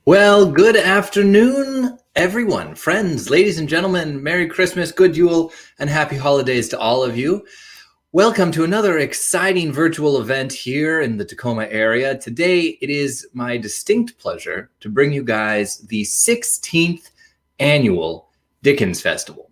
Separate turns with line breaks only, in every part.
Well, good afternoon, everyone, friends, ladies and gentlemen. Merry Christmas, good Yule, and happy holidays to all of you. Welcome to another exciting virtual event here in the Tacoma area. Today, it is my distinct pleasure to bring you guys the 16th annual Dickens Festival.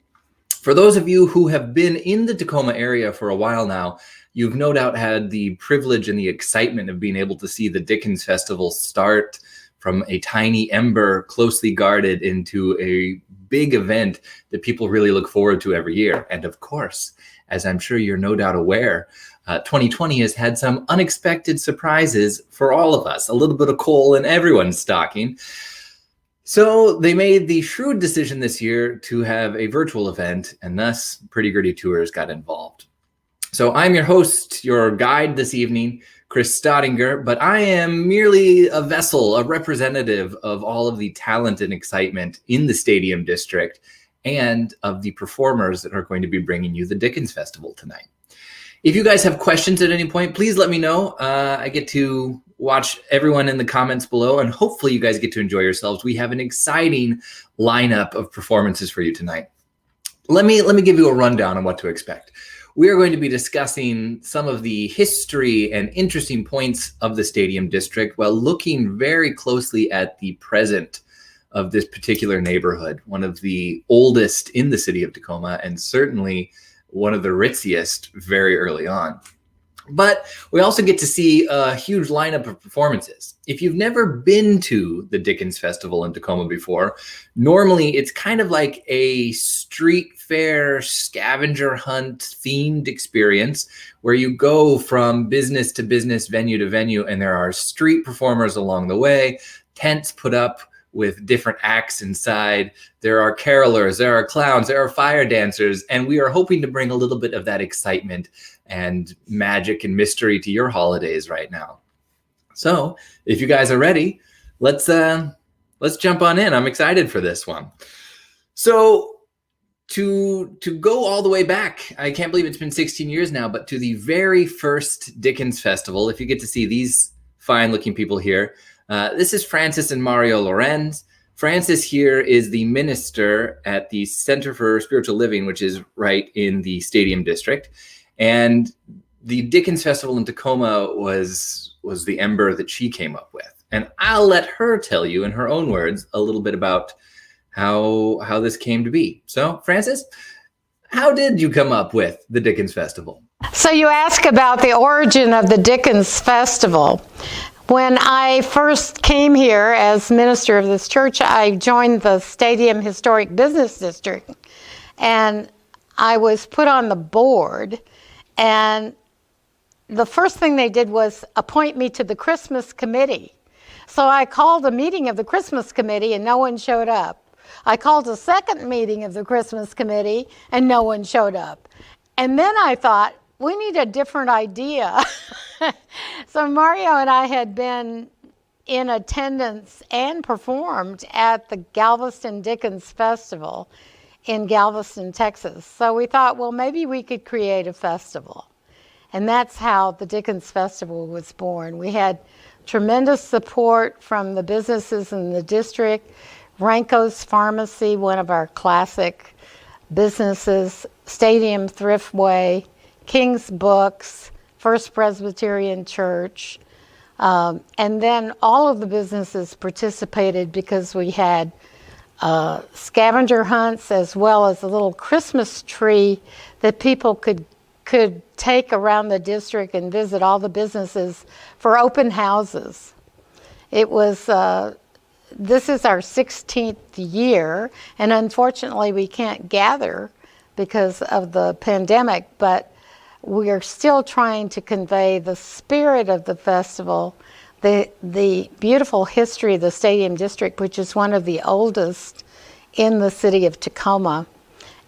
For those of you who have been in the Tacoma area for a while now, you've no doubt had the privilege and the excitement of being able to see the Dickens Festival start from a tiny ember closely guarded into a big event that people really look forward to every year. And of course, as I'm sure you're no doubt aware, 2020 has had some unexpected surprises for all of us, a little bit of coal in everyone's stocking. So they made the shrewd decision this year to have a virtual event, and thus Pretty Gritty Tours got involved. So I'm your host, your guide this evening, Chris Staudinger, but I am merely a vessel, a representative of all of the talent and excitement in the Stadium District and of the performers that are going to be bringing you the Dickens Festival tonight. If you guys have questions at any point, please let me know. I get to watch everyone in the comments below, and hopefully you guys get to enjoy yourselves. We have an exciting lineup of performances for you tonight. Let me give you a rundown on what to expect. We are going to be discussing some of the history and interesting points of the Stadium District while looking very closely at the present of this particular neighborhood, one of the oldest in the city of Tacoma and certainly one of the ritziest very early on. But we also get to see a huge lineup of performances. If you've never been to the Dickens Festival in Tacoma before, normally it's kind of like a street fair scavenger hunt themed experience where you go from business to business, venue to venue, and there are street performers along the way, tents put up with different acts inside. There are carolers, there are clowns, there are fire dancers, and we are hoping to bring a little bit of that excitement and magic and mystery to your holidays right now. So if you guys are ready, let's jump on in. I'm excited for this one. So to go all the way back, I can't believe it's been 16 years now, but to the very first Dickens Festival, if you get to see these fine looking people here, this is Francis and Mario Lorenz. Francis here is the minister at the Center for Spiritual Living, which is right in the Stadium District. And the Dickens Festival in Tacoma was the ember that she came up with. And I'll let her tell you in her own words a little bit about how this came to be. So, Francis, how did you come up with the Dickens Festival?
So you ask about the origin of the Dickens Festival. When I first came here as minister of this church, I joined the Stadium Historic Business District, and I was put on the board, and the first thing they did was appoint me to the Christmas committee. So I called a meeting of the Christmas committee and no one showed up. I called a second meeting of the Christmas committee and no one showed up. And then I thought, we need a different idea. So Mario and I had been in attendance and performed at the Galveston Dickens Festival in Galveston, Texas. So we thought, well, maybe we could create a festival. And that's how the Dickens Festival was born. We had tremendous support from the businesses in the district. Ranko's Pharmacy, one of our classic businesses, Stadium Thriftway, King's Books, First Presbyterian Church, and then all of the businesses participated because we had scavenger hunts as well as a little Christmas tree that people could take around the district and visit all the businesses for open houses. It was, this is our 16th year, and unfortunately we can't gather because of the pandemic, but we are still trying to convey the spirit of the festival, the beautiful history of the Stadium District, which is one of the oldest in the city of Tacoma,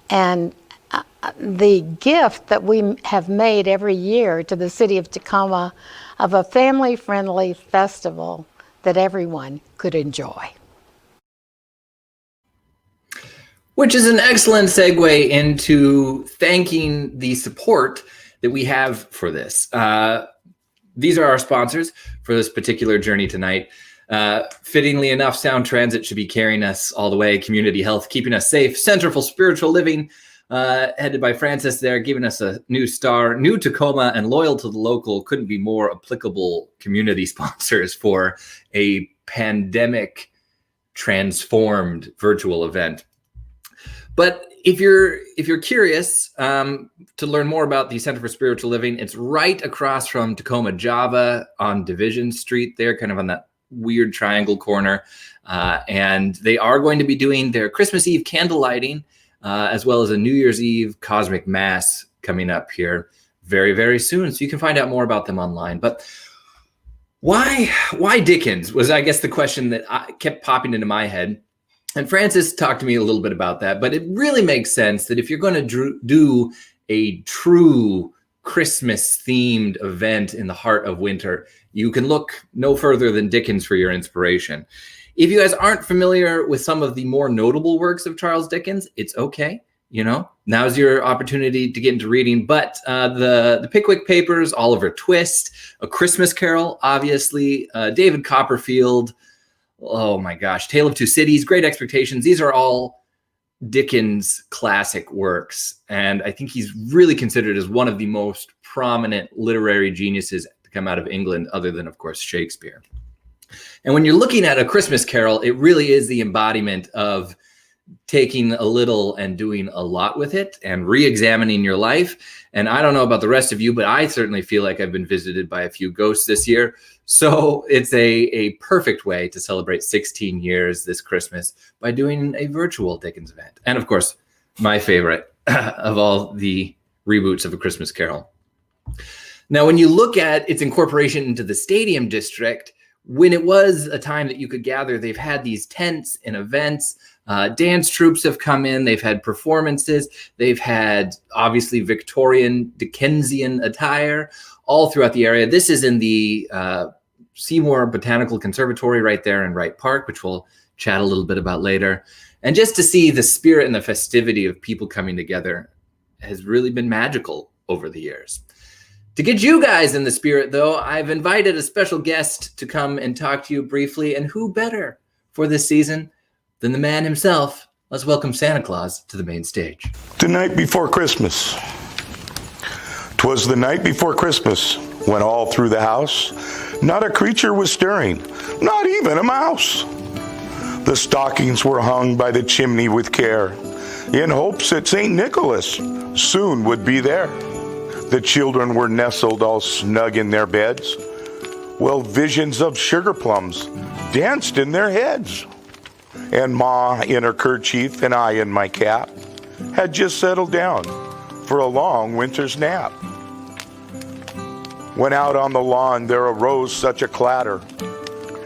and the gift that we have made every year to the city of Tacoma of a family-friendly festival that everyone could enjoy.
Which is an excellent segue into thanking the support that we have for this. These are our sponsors for this particular journey tonight. Fittingly enough, Sound Transit should be carrying us all the way. Community Health, keeping us safe. Center for Spiritual Living, headed by Francis there, giving us a new star. New Tacoma and Loyal to the Local couldn't be more applicable community sponsors for a pandemic transformed virtual event. But if you're curious to learn more about the Center for Spiritual Living, it's right across from Tacoma Java on Division Street there, kind of on that weird triangle corner. And they are going to be doing their Christmas Eve candle lighting, as well as a New Year's Eve cosmic mass coming up here very, very soon. So you can find out more about them online. But why Dickens was, I guess, the question that kept popping into my head. And Francis talked to me a little bit about that, but it really makes sense that if you're going to do a true Christmas-themed event in the heart of winter, you can look no further than Dickens for your inspiration. If you guys aren't familiar with some of the more notable works of Charles Dickens, it's okay. Now's your opportunity to get into reading. But the Pickwick Papers, Oliver Twist, A Christmas Carol, obviously, David Copperfield, oh my gosh, Tale of Two Cities, Great Expectations. These are all Dickens classic works. And I think he's really considered as one of the most prominent literary geniuses to come out of England, other than, of course, Shakespeare. And when you're looking at A Christmas Carol, it really is the embodiment of taking a little and doing a lot with it and re-examining your life. And I don't know about the rest of you, but I certainly feel like I've been visited by a few ghosts this year. So it's a perfect way to celebrate 16 years this Christmas by doing a virtual Dickens event. And of course, my favorite of all the reboots of A Christmas Carol. Now, when you look at its incorporation into the Stadium District, when it was a time that you could gather, they've had these tents and events. Dance troupes have come in. They've had performances. They've had, obviously, Victorian Dickensian attire all throughout the area. This is in the Seymour Botanical Conservatory right there in Wright Park, which we'll chat a little bit about later. And just to see the spirit and the festivity of people coming together has really been magical over the years. To get you guys in the spirit, though, I've invited a special guest to come and talk to you briefly. And who better for this season than the man himself? Let's welcome Santa Claus to the main stage.
The night before Christmas. 'Twas the night before Christmas, when all through the house not a creature was stirring, not even a mouse. The stockings were hung by the chimney with care, in hopes that St. Nicholas soon would be there. The children were nestled all snug in their beds, while visions of sugar plums danced in their heads. And Ma in her kerchief and I in my cap had just settled down for a long winter's nap. When out on the lawn there arose such a clatter,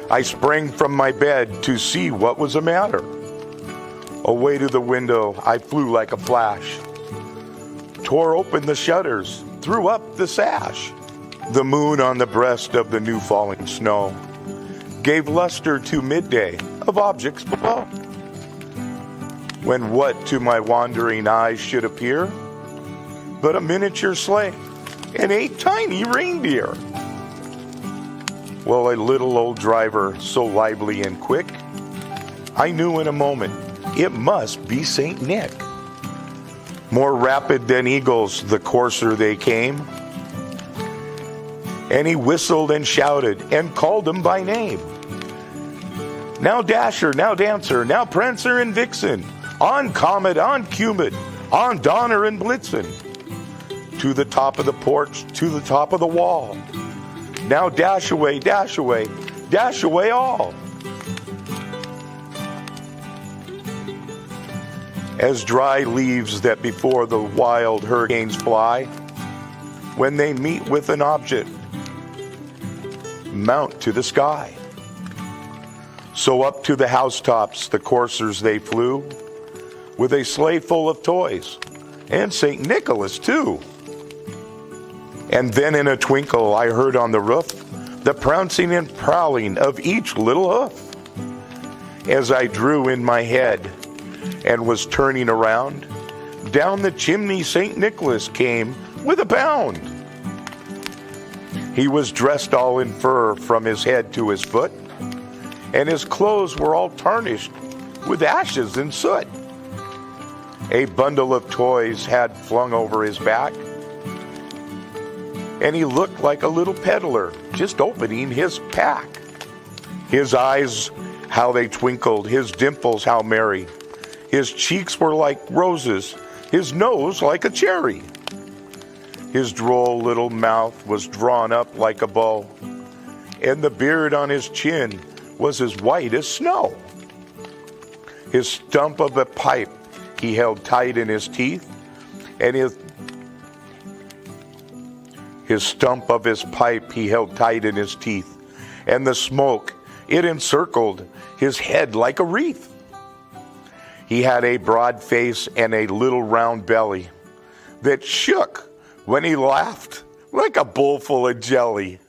I sprang from my bed to see what was the matter. Away to the window I flew like a flash, tore open the shutters, threw up the sash. The moon on the breast of the new falling snow gave luster to midday of objects below. When what to my wandering eyes should appear but a miniature sleigh and 8 tiny reindeer. Well, a little old driver so lively and quick, I knew in a moment it must be St. Nick. More rapid than eagles the courser they came, and he whistled and shouted and called them by name. Now Dasher, now Dancer, now Prancer and Vixen, on Comet, on Cupid, on Donner and Blitzen. To the top of the porch, to the top of the wall. Now dash away, dash away, dash away all. As dry leaves that before the wild hurricanes fly, when they meet with an object, mount to the sky. So up to the housetops the coursers they flew, with a sleigh full of toys, and St. Nicholas too. And then in a twinkle I heard on the roof the prouncing and prowling of each little hoof. As I drew in my head and was turning around, down the chimney St. Nicholas came with a bound. He was dressed all in fur from his head to his foot, and his clothes were all tarnished with ashes and soot. A bundle of toys had flung over his back, and he looked like a little peddler just opening his pack. His eyes, how they twinkled, his dimples, how merry. His cheeks were like roses, his nose like a cherry. His droll little mouth was drawn up like a bow, and the beard on his chin was as white as snow. His stump of a pipe he held tight in his teeth, and his stump of his pipe he held tight in his teeth, and the smoke, it encircled his head like a wreath. He had a broad face and a little round belly that shook when he laughed like a bowl full of jelly.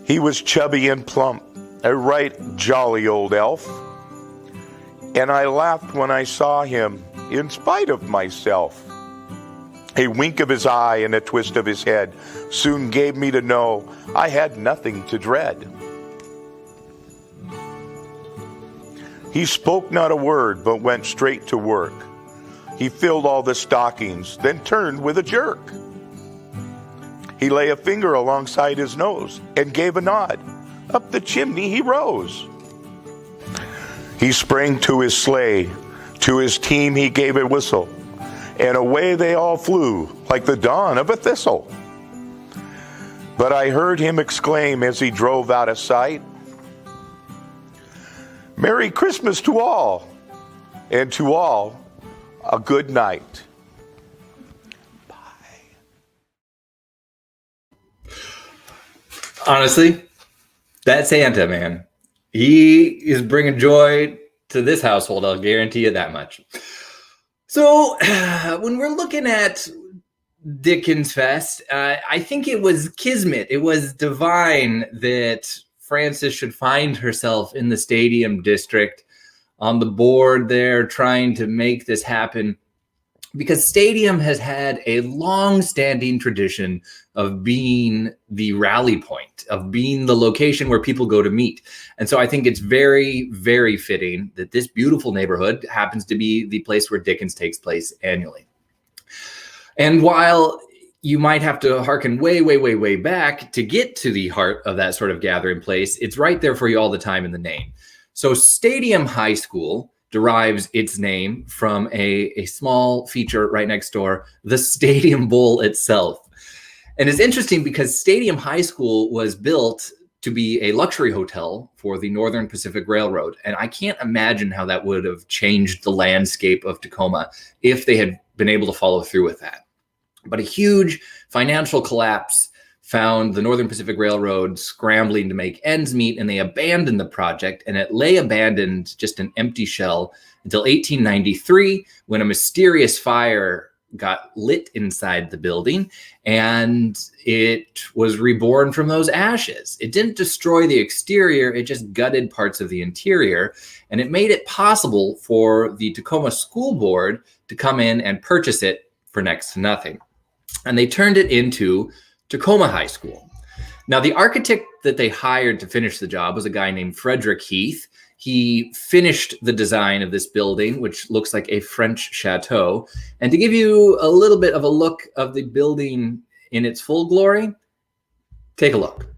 He was chubby and plump, a right jolly old elf, and I laughed when I saw him in spite of myself. A wink of his eye and a twist of his head soon gave me to know I had nothing to dread. He spoke not a word, but went straight to work. He filled all the stockings, then turned with a jerk. He lay a finger alongside his nose and gave a nod. Up the chimney he rose. He sprang to his sleigh. To his team he gave a whistle, and away they all flew like the dawn of a thistle. But I heard him exclaim as he drove out of sight, "Merry Christmas to all, and to all a good night." Bye.
Honestly, that Santa, man, he is bringing joy to this household. I'll guarantee you that much. So when we're looking at Dickens Fest, I think it was kismet. It was divine that Frances should find herself in the stadium district on the board there trying to make this happen, because Stadium has had a long-standing tradition of being the rally point, of being the location where people go to meet. And so I think it's very, very fitting that this beautiful neighborhood happens to be the place where Dickens takes place annually. And while you might have to hearken way, way, way, way back to get to the heart of that sort of gathering place, it's right there for you all the time in the name. So Stadium High School derives its name from a small feature right next door, the Stadium Bowl itself. And it's interesting because Stadium High School was built to be a luxury hotel for the Northern Pacific Railroad. And I can't imagine how that would have changed the landscape of Tacoma if they had been able to follow through with that. But a huge financial collapse found the Northern Pacific Railroad scrambling to make ends meet, and they abandoned the project, and it lay abandoned, just an empty shell, until 1893, when a mysterious fire got lit inside the building, and it was reborn from those ashes. It didn't destroy the exterior, it just gutted parts of the interior, and it made it possible for the Tacoma School Board to come in and purchase it for next to nothing. And they turned it into Tacoma High School. Now, the architect that they hired to finish the job was a guy named Frederick Heath. He finished the design of this building, which looks like a French chateau. And to give you a little bit of a look of the building in its full glory, take a look.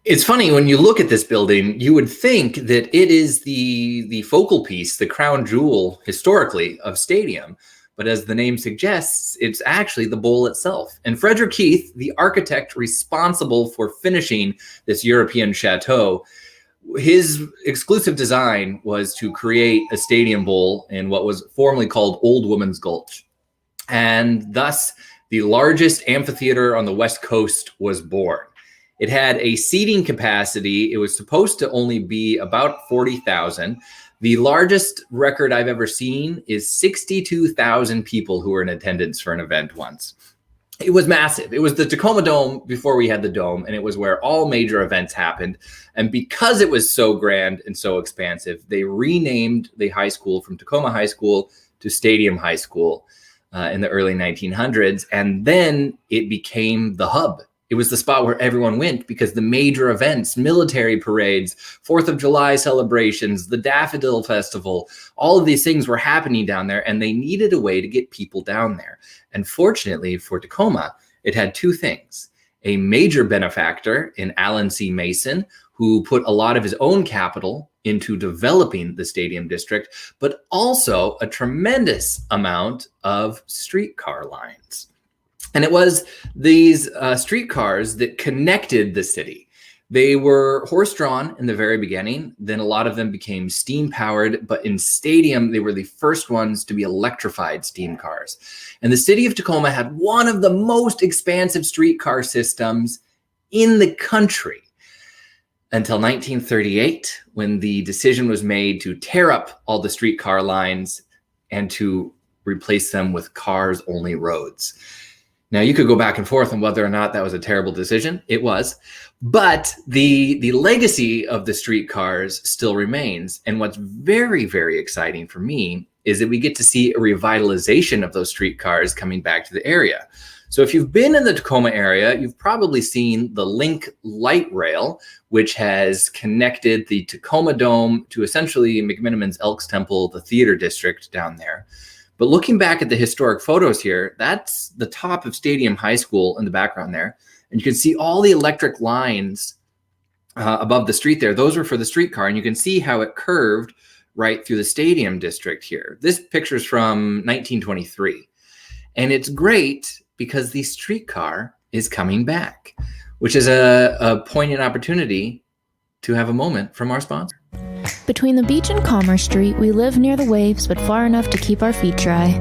It's funny, when you look at this building, you would think that it is the focal piece, the crown jewel historically of Stadium. But as the name suggests, it's actually the bowl itself. And Frederick Keith, the architect responsible for finishing this European chateau, his exclusive design was to create a stadium bowl in what was formerly called Old Woman's Gulch. And thus, the largest amphitheater on the West Coast was born. It had a seating capacity. It was supposed to only be about 40,000. The largest record I've ever seen is 62,000 people who were in attendance for an event once. It was massive. It was the Tacoma Dome before we had the dome, and it was where all major events happened. And because it was so grand and so expansive, they renamed the high school from Tacoma High School to Stadium High School in the early 1900s. And then it became the hub. It was the spot where everyone went because the major events, military parades, 4th of July celebrations, the Daffodil Festival, all of these things were happening down there, and they needed a way to get people down there. And fortunately for Tacoma, it had two things: a major benefactor in Alan C. Mason, who put a lot of his own capital into developing the stadium district, but also a tremendous amount of streetcar lines. And it was these streetcars that connected the city. They were horse-drawn in the very beginning. Then a lot of them became steam-powered. But in stadium, they were the first ones to be electrified steam cars. And the city of Tacoma had one of the most expansive streetcar systems in the country until 1938, when the decision was made to tear up all the streetcar lines and to replace them with cars-only roads. Now, you could go back and forth on whether or not that was a terrible decision. It was. But the legacy of the streetcars still remains. And what's very, very exciting for me is that we get to see a revitalization of those streetcars coming back to the area. So if you've been in the Tacoma area, you've probably seen the Link Light Rail, which has connected the Tacoma Dome to essentially McMiniman's Elks Temple, the theater district down there. But looking back at the historic photos here, that's the top of Stadium High School in the background there. And you can see all the electric lines above the street there. Those were for the streetcar. And you can see how it curved right through the stadium district here. This picture is from 1923. And it's great because the streetcar is coming back, which is a poignant opportunity to have a moment from our sponsor.
Between the beach and Commerce Street, we live near the waves, but far enough to keep our feet dry.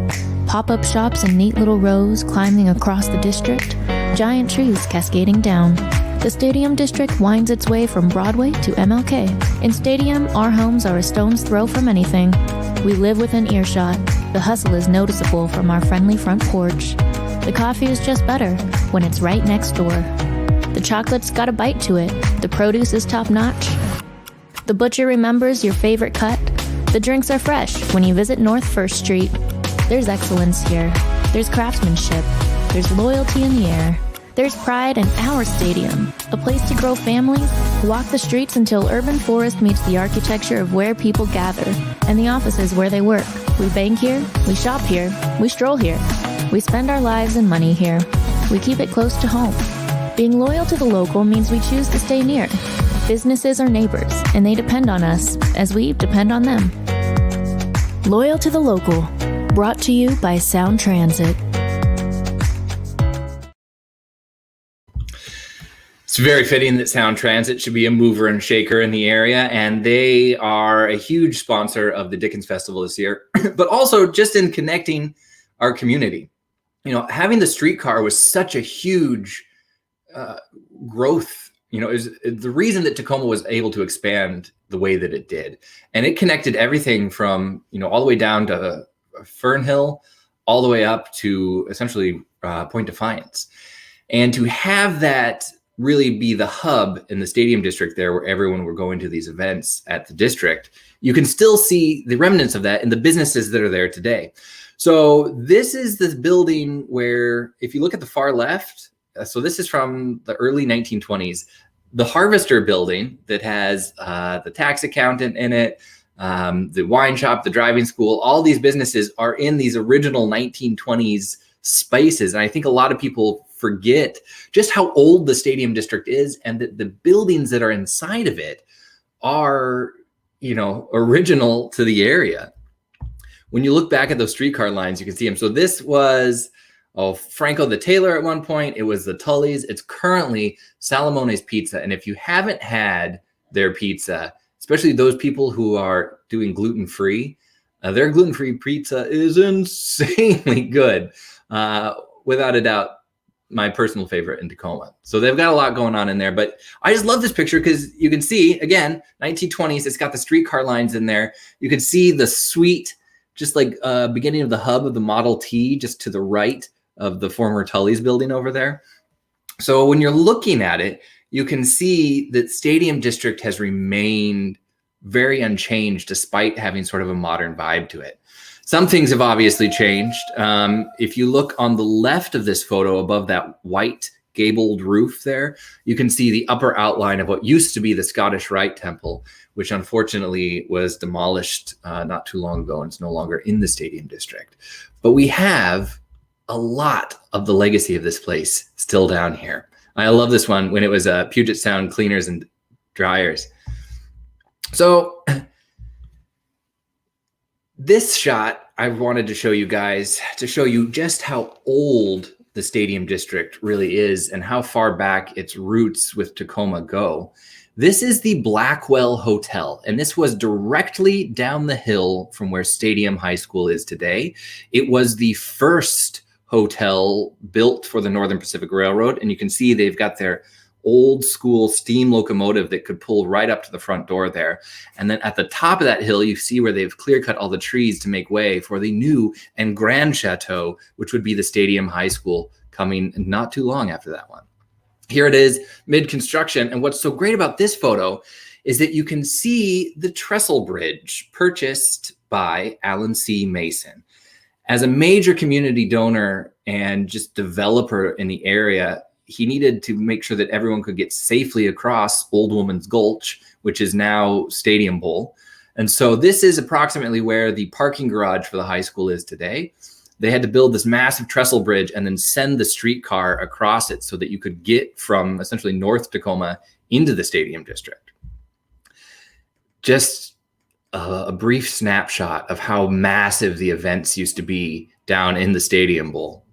Pop-up shops in neat little rows climbing across the district, giant trees cascading down. The Stadium District winds its way from Broadway to MLK. In Stadium, our homes are a stone's throw from anything. We live within earshot. The hustle is noticeable from our friendly front porch. The coffee is just better when it's right next door. The chocolate's got a bite to it. The produce is top-notch. The butcher remembers your favorite cut. The drinks are fresh when you visit North 1st Street. There's excellence here. There's craftsmanship. There's loyalty in the air. There's pride in our stadium, a place to grow families, walk the streets until urban forest meets the architecture of where people gather, and the offices where they work. We bank here, we shop here, we stroll here. We spend our lives and money here. We keep it close to home. Being loyal to the local means we choose to stay near. Businesses are neighbors, and they depend on us, as we depend on them. Loyal to the local, brought to you by Sound Transit.
It's very fitting that Sound Transit should be a mover and shaker in the area, and they are a huge sponsor of the Dickens Festival this year, but also just in connecting our community. You know, having the streetcar was such a huge growth. You know, is the reason that Tacoma was able to expand the way that it did. And it connected everything from, you know, all the way down to Fern Hill, all the way up to essentially Point Defiance. And to have that really be the hub in the stadium district there where everyone were going to these events at the district, you can still see the remnants of that in the businesses that are there today. So this is the building where, if you look at the far left, so this is from the early 1920s, the Harvester building that has the tax accountant in it, the wine shop, the driving school, all these businesses are in these original 1920s spaces. And I think a lot of people forget just how old the stadium district is, and that the buildings that are inside of it are, you know, original to the area. when you look back at those streetcar lines, you can see them. So this was Franco the Tailor at one point. It was the Tully's. It's currently Salamone's Pizza. And if you haven't had their pizza, especially those people who are doing gluten-free, their gluten-free pizza is insanely good. Without a doubt, my personal favorite in Tacoma. So they've got a lot going on in there, but I just love this picture because you can see, again, 1920s, it's got the streetcar lines in there. You can see the suite, just like beginning of the hub of the Model T, just to the right of the former Tully's building over there. So when you're looking at it, you can see that Stadium District has remained very unchanged despite having sort of a modern vibe to it. Some things have obviously changed. If you look on the left of this photo above that white gabled roof there, you can see the upper outline of what used to be the Scottish Rite Temple, which unfortunately was demolished not too long ago and it's no longer in the Stadium District. But we have a lot of the legacy of this place still down here. I love this one when it was Puget Sound Cleaners and Dryers. So this shot I wanted to show you guys to show you just how old the Stadium District really is and how far back its roots with Tacoma go. This is the Blackwell Hotel, and this was directly down the hill from where Stadium High School is today. It was the first hotel built for the Northern Pacific Railroad, and you can see they've got their old school steam locomotive that could pull right up to the front door there. And then at the top of that hill, you see where they've clear cut all the trees to make way for the new and grand chateau, which would be the Stadium High School, coming not too long after that one. Here it is mid-construction. And what's so great about this photo is that you can see the trestle bridge purchased by Alan C. Mason. As a major community donor and just developer in the area, he needed to make sure that everyone could get safely across Old Woman's Gulch, which is now Stadium Bowl. And so this is approximately where the parking garage for the high school is today. They had to build this massive trestle bridge and then send the streetcar across it so that you could get from essentially North Tacoma into the Stadium District. Just a brief snapshot of how massive the events used to be down in the Stadium Bowl.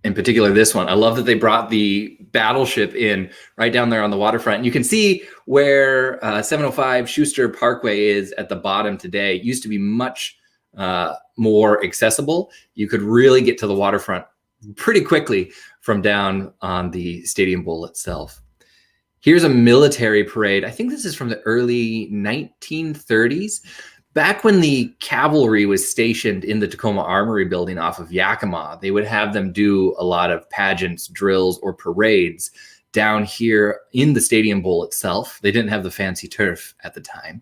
In particular, this one. I love that they brought the battleship in right down there on the waterfront. And you can see where 705 Schuster Parkway is at the bottom today. It used to be much more accessible. You could really get to the waterfront pretty quickly from down on the Stadium Bowl itself. Here's a military parade. I think this is from the early 1930s. Back when the cavalry was stationed in the Tacoma Armory building off of Yakima, they would have them do a lot of pageants, drills, or parades down here in the Stadium Bowl itself. They didn't have the fancy turf at the time.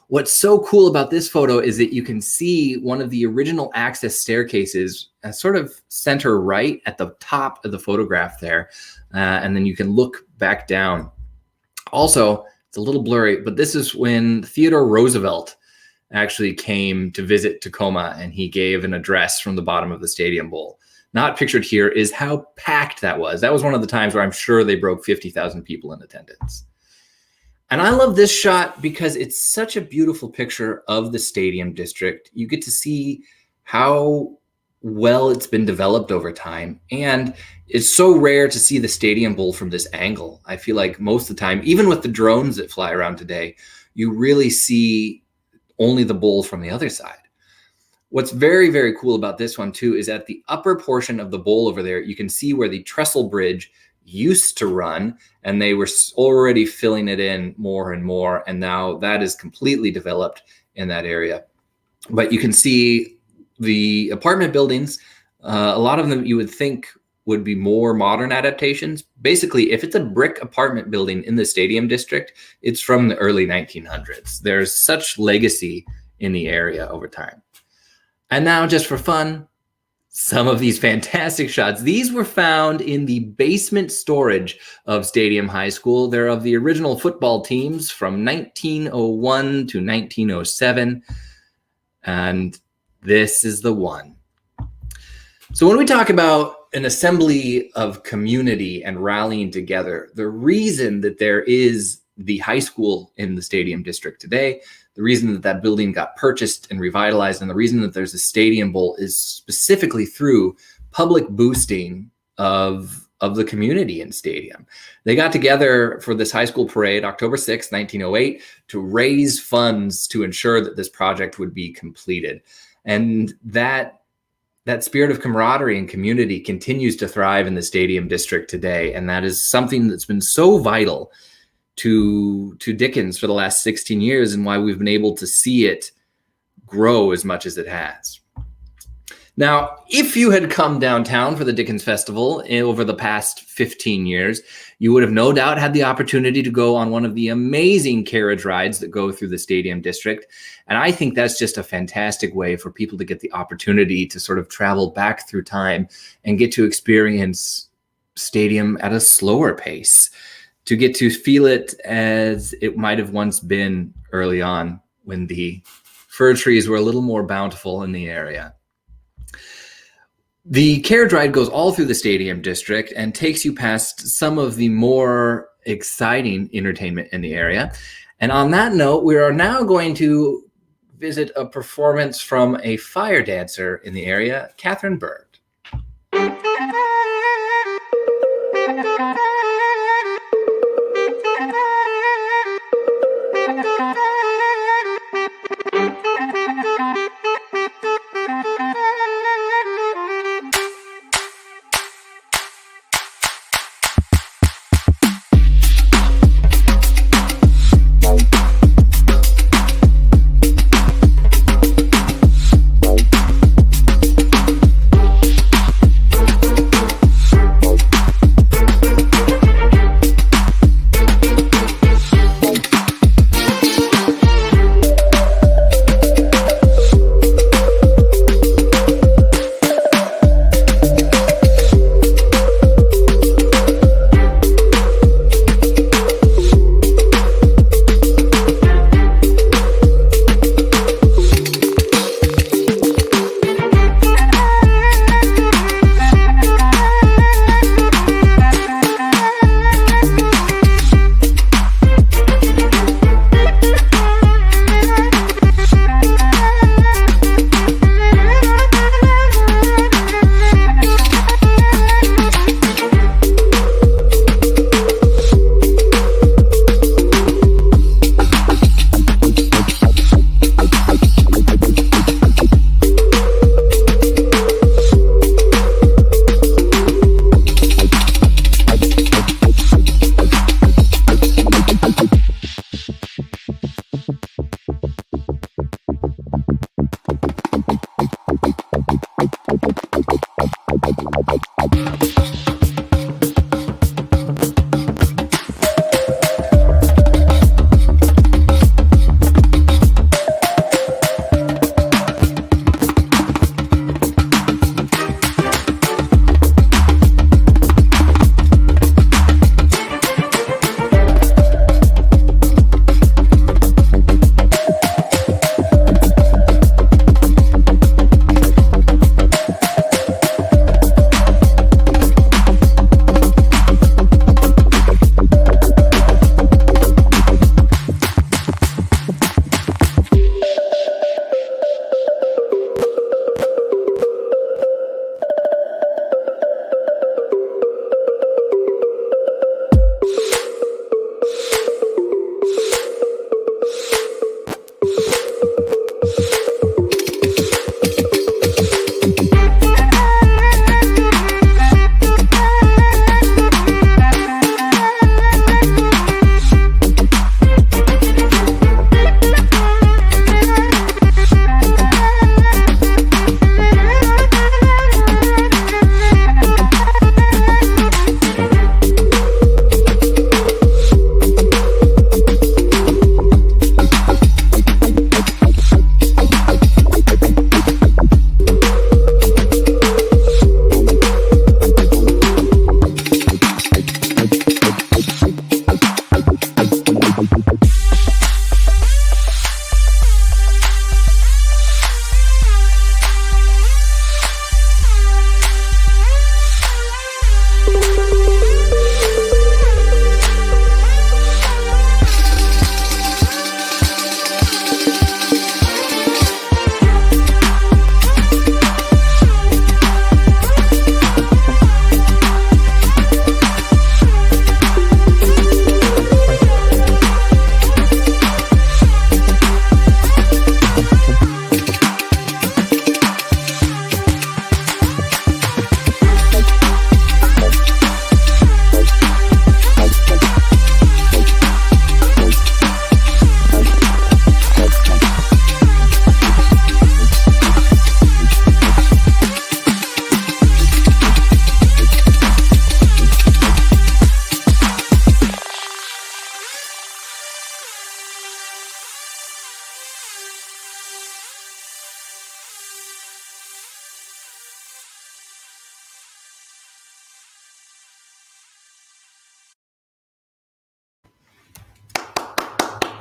What's so cool about this photo is that you can see one of the original access staircases sort of center right at the top of the photograph there. And then you can look back down. Also, it's a little blurry, but this is when Theodore Roosevelt actually came to visit Tacoma, and he gave an address from the bottom of the Stadium Bowl. Not pictured here is how packed that was. That was one of the times where I'm sure they broke 50,000 people in attendance. And I love this shot because it's such a beautiful picture of the Stadium District. You get to see how well it's been developed over time. And it's so rare to see the Stadium Bowl from this angle. I feel like most of the time, even with the drones that fly around today, you really see only the bowl from the other side. What's very, very cool about this one too is at the upper portion of the bowl over there, you can see where the trestle bridge used to run, and they were already filling it in more and more. And now that is completely developed in that area. But you can see the apartment buildings, a lot of them you would think would be more modern adaptations. Basically, if it's a brick apartment building in the Stadium District, it's from the early 1900s. There's such legacy in the area over time. And now, just for fun, some of these fantastic shots. These were found in the basement storage of Stadium High School. They're of the original football teams from 1901 to 1907. And this is the one. So when we talk about an assembly of community and rallying together, the reason that there is the high school in the Stadium District today, the reason that that building got purchased and revitalized, and the reason that there's a stadium bowl is specifically through public boosting of the community in Stadium. They got together for this high school parade, October 6, 1908, to raise funds to ensure that this project would be completed. And that spirit of camaraderie and community continues to thrive in the Stadium district today. And that is something that's been so vital to Dickens for the last 16 years, and why we've been able to see it grow as much as it has. Now, if you had come downtown for the Dickens Festival over the past 15 years, you would have no doubt had the opportunity to go on one of the amazing carriage rides that go through the Stadium district. And I think that's just a fantastic way for people to get the opportunity to sort of travel back through time and get to experience Stadium at a slower pace, to get to feel it as it might have once been early on when the fir trees were a little more bountiful in the area. The carriage ride goes all through the Stadium district and takes you past some of the more exciting entertainment in the area. And on that note, we are now going to visit a performance from a fire dancer in the area, Catherine Bird.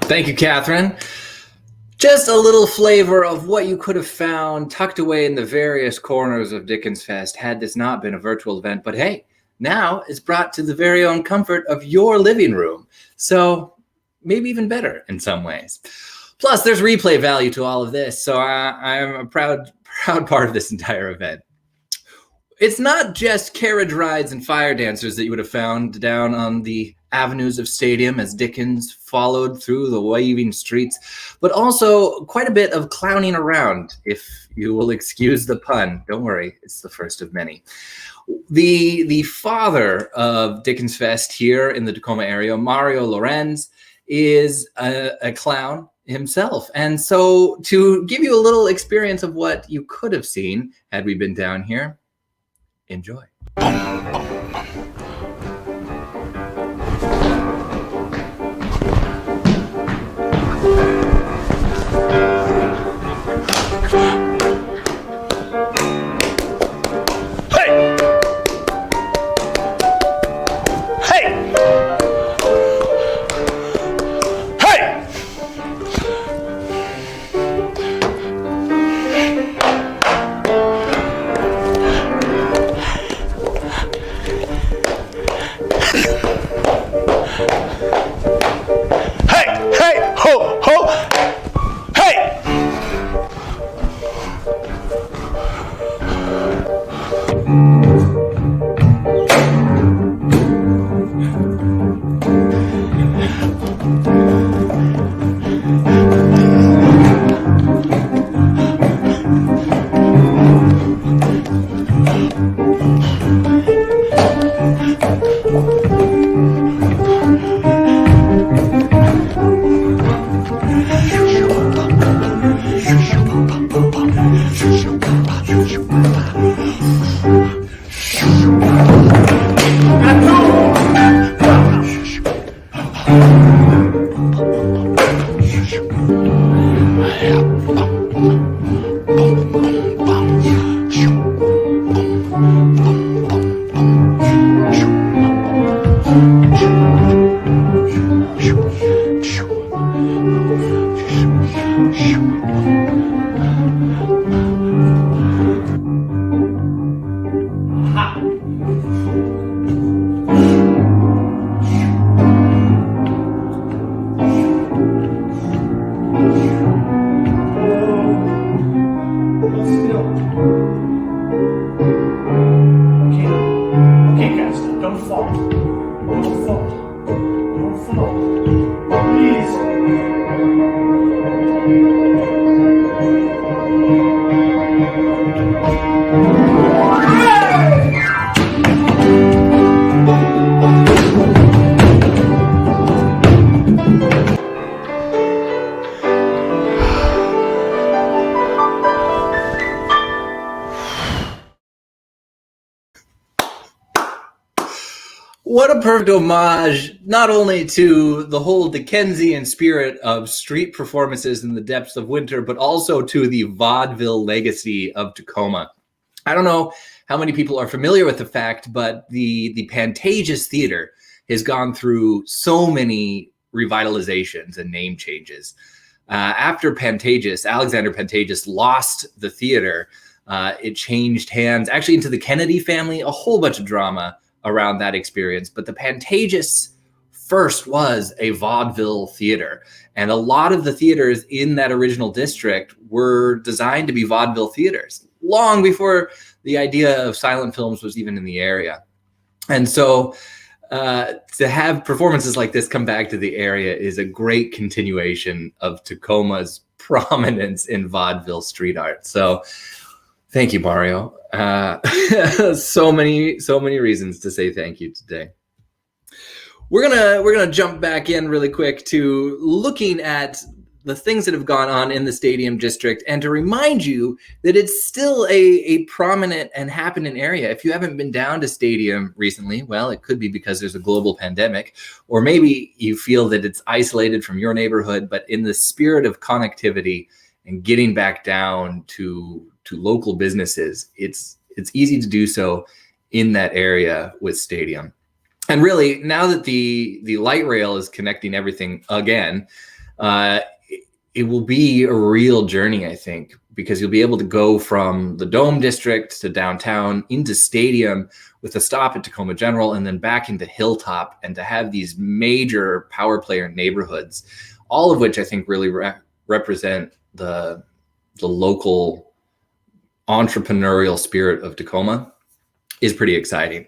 Thank you, Catherine. Just a little flavor of what you could have found tucked away in the various corners of Dickens Fest had this not been a virtual event. But hey, now it's brought to the very own comfort of your living room. So maybe even better in some ways. Plus, there's replay value to all of this. So I'm a proud part of this entire event. It's not just carriage rides and fire dancers that you would have found down on the avenues of Stadium as Dickens followed through the waving streets, but also quite a bit of clowning around, if you will excuse the pun. Don't worry, it's the first of many. The father of Dickens Fest here in the Tacoma area, Mario Lorenz, is a clown himself. And so to give you a little experience of what you could have seen had we been down here, enjoy. What a perfect homage, not only to the whole Dickensian spirit of street performances in the depths of winter, but also to the vaudeville legacy of Tacoma. I don't know how many people are familiar with the fact, but the Pantages Theater has gone through so many revitalizations and name changes. After Pantages, Alexander Pantages lost the theater. It changed hands, actually into the Kennedy family, a whole bunch of drama around that experience. But the Pantages first was a vaudeville theater. And a lot of the theaters in that original district were designed to be vaudeville theaters long before the idea of silent films was even in the area. And so to have performances like this come back to the area is a great continuation of Tacoma's prominence in vaudeville street art. So thank you, Mario. So many reasons to say thank you today. We're gonna jump back in really quick to looking at the things that have gone on in the Stadium District, and to remind you that it's still a prominent and happening area. If you haven't been down to Stadium recently, well, it could be because there's a global pandemic, or maybe you feel that it's isolated from your neighborhood. But in the spirit of connectivity and getting back down to local businesses, it's easy to do so in that area with Stadium. And really, now that the light rail is connecting everything again, it will be a real journey, I think, because you'll be able to go from the Dome District to downtown into Stadium with a stop at Tacoma General and then back into Hilltop, and to have these major power player neighborhoods, all of which I think really represent the local entrepreneurial spirit of Tacoma, is pretty exciting.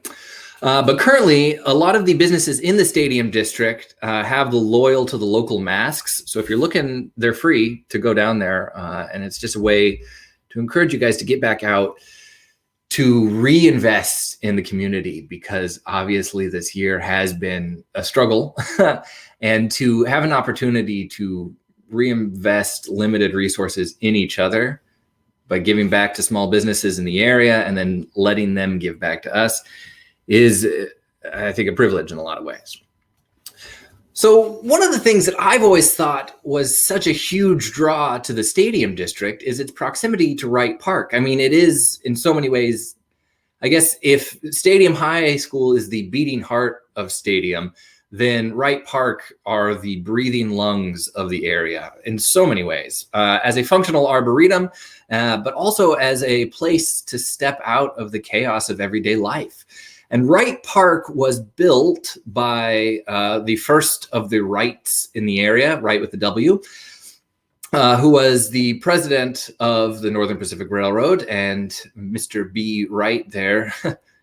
But currently, a lot of the businesses in the Stadium District have the loyal to the local masks. So if you're looking, they're free to go down there. And it's just a way to encourage you guys to get back out to reinvest in the community, because obviously this year has been a struggle. And to have an opportunity to reinvest limited resources in each other by giving back to small businesses in the area and then letting them give back to us is, I think, a privilege in a lot of ways. So one of the things that I've always thought was such a huge draw to the Stadium District is its proximity to Wright Park. I mean, it is in so many ways, I guess if Stadium High School is the beating heart of Stadium, then Wright Park are the breathing lungs of the area in so many ways, as a functional arboretum, but also as a place to step out of the chaos of everyday life. And Wright Park was built by the first of the Wrights in the area, Wright with the W, who was the president of the Northern Pacific Railroad. And Mr. B. Wright there,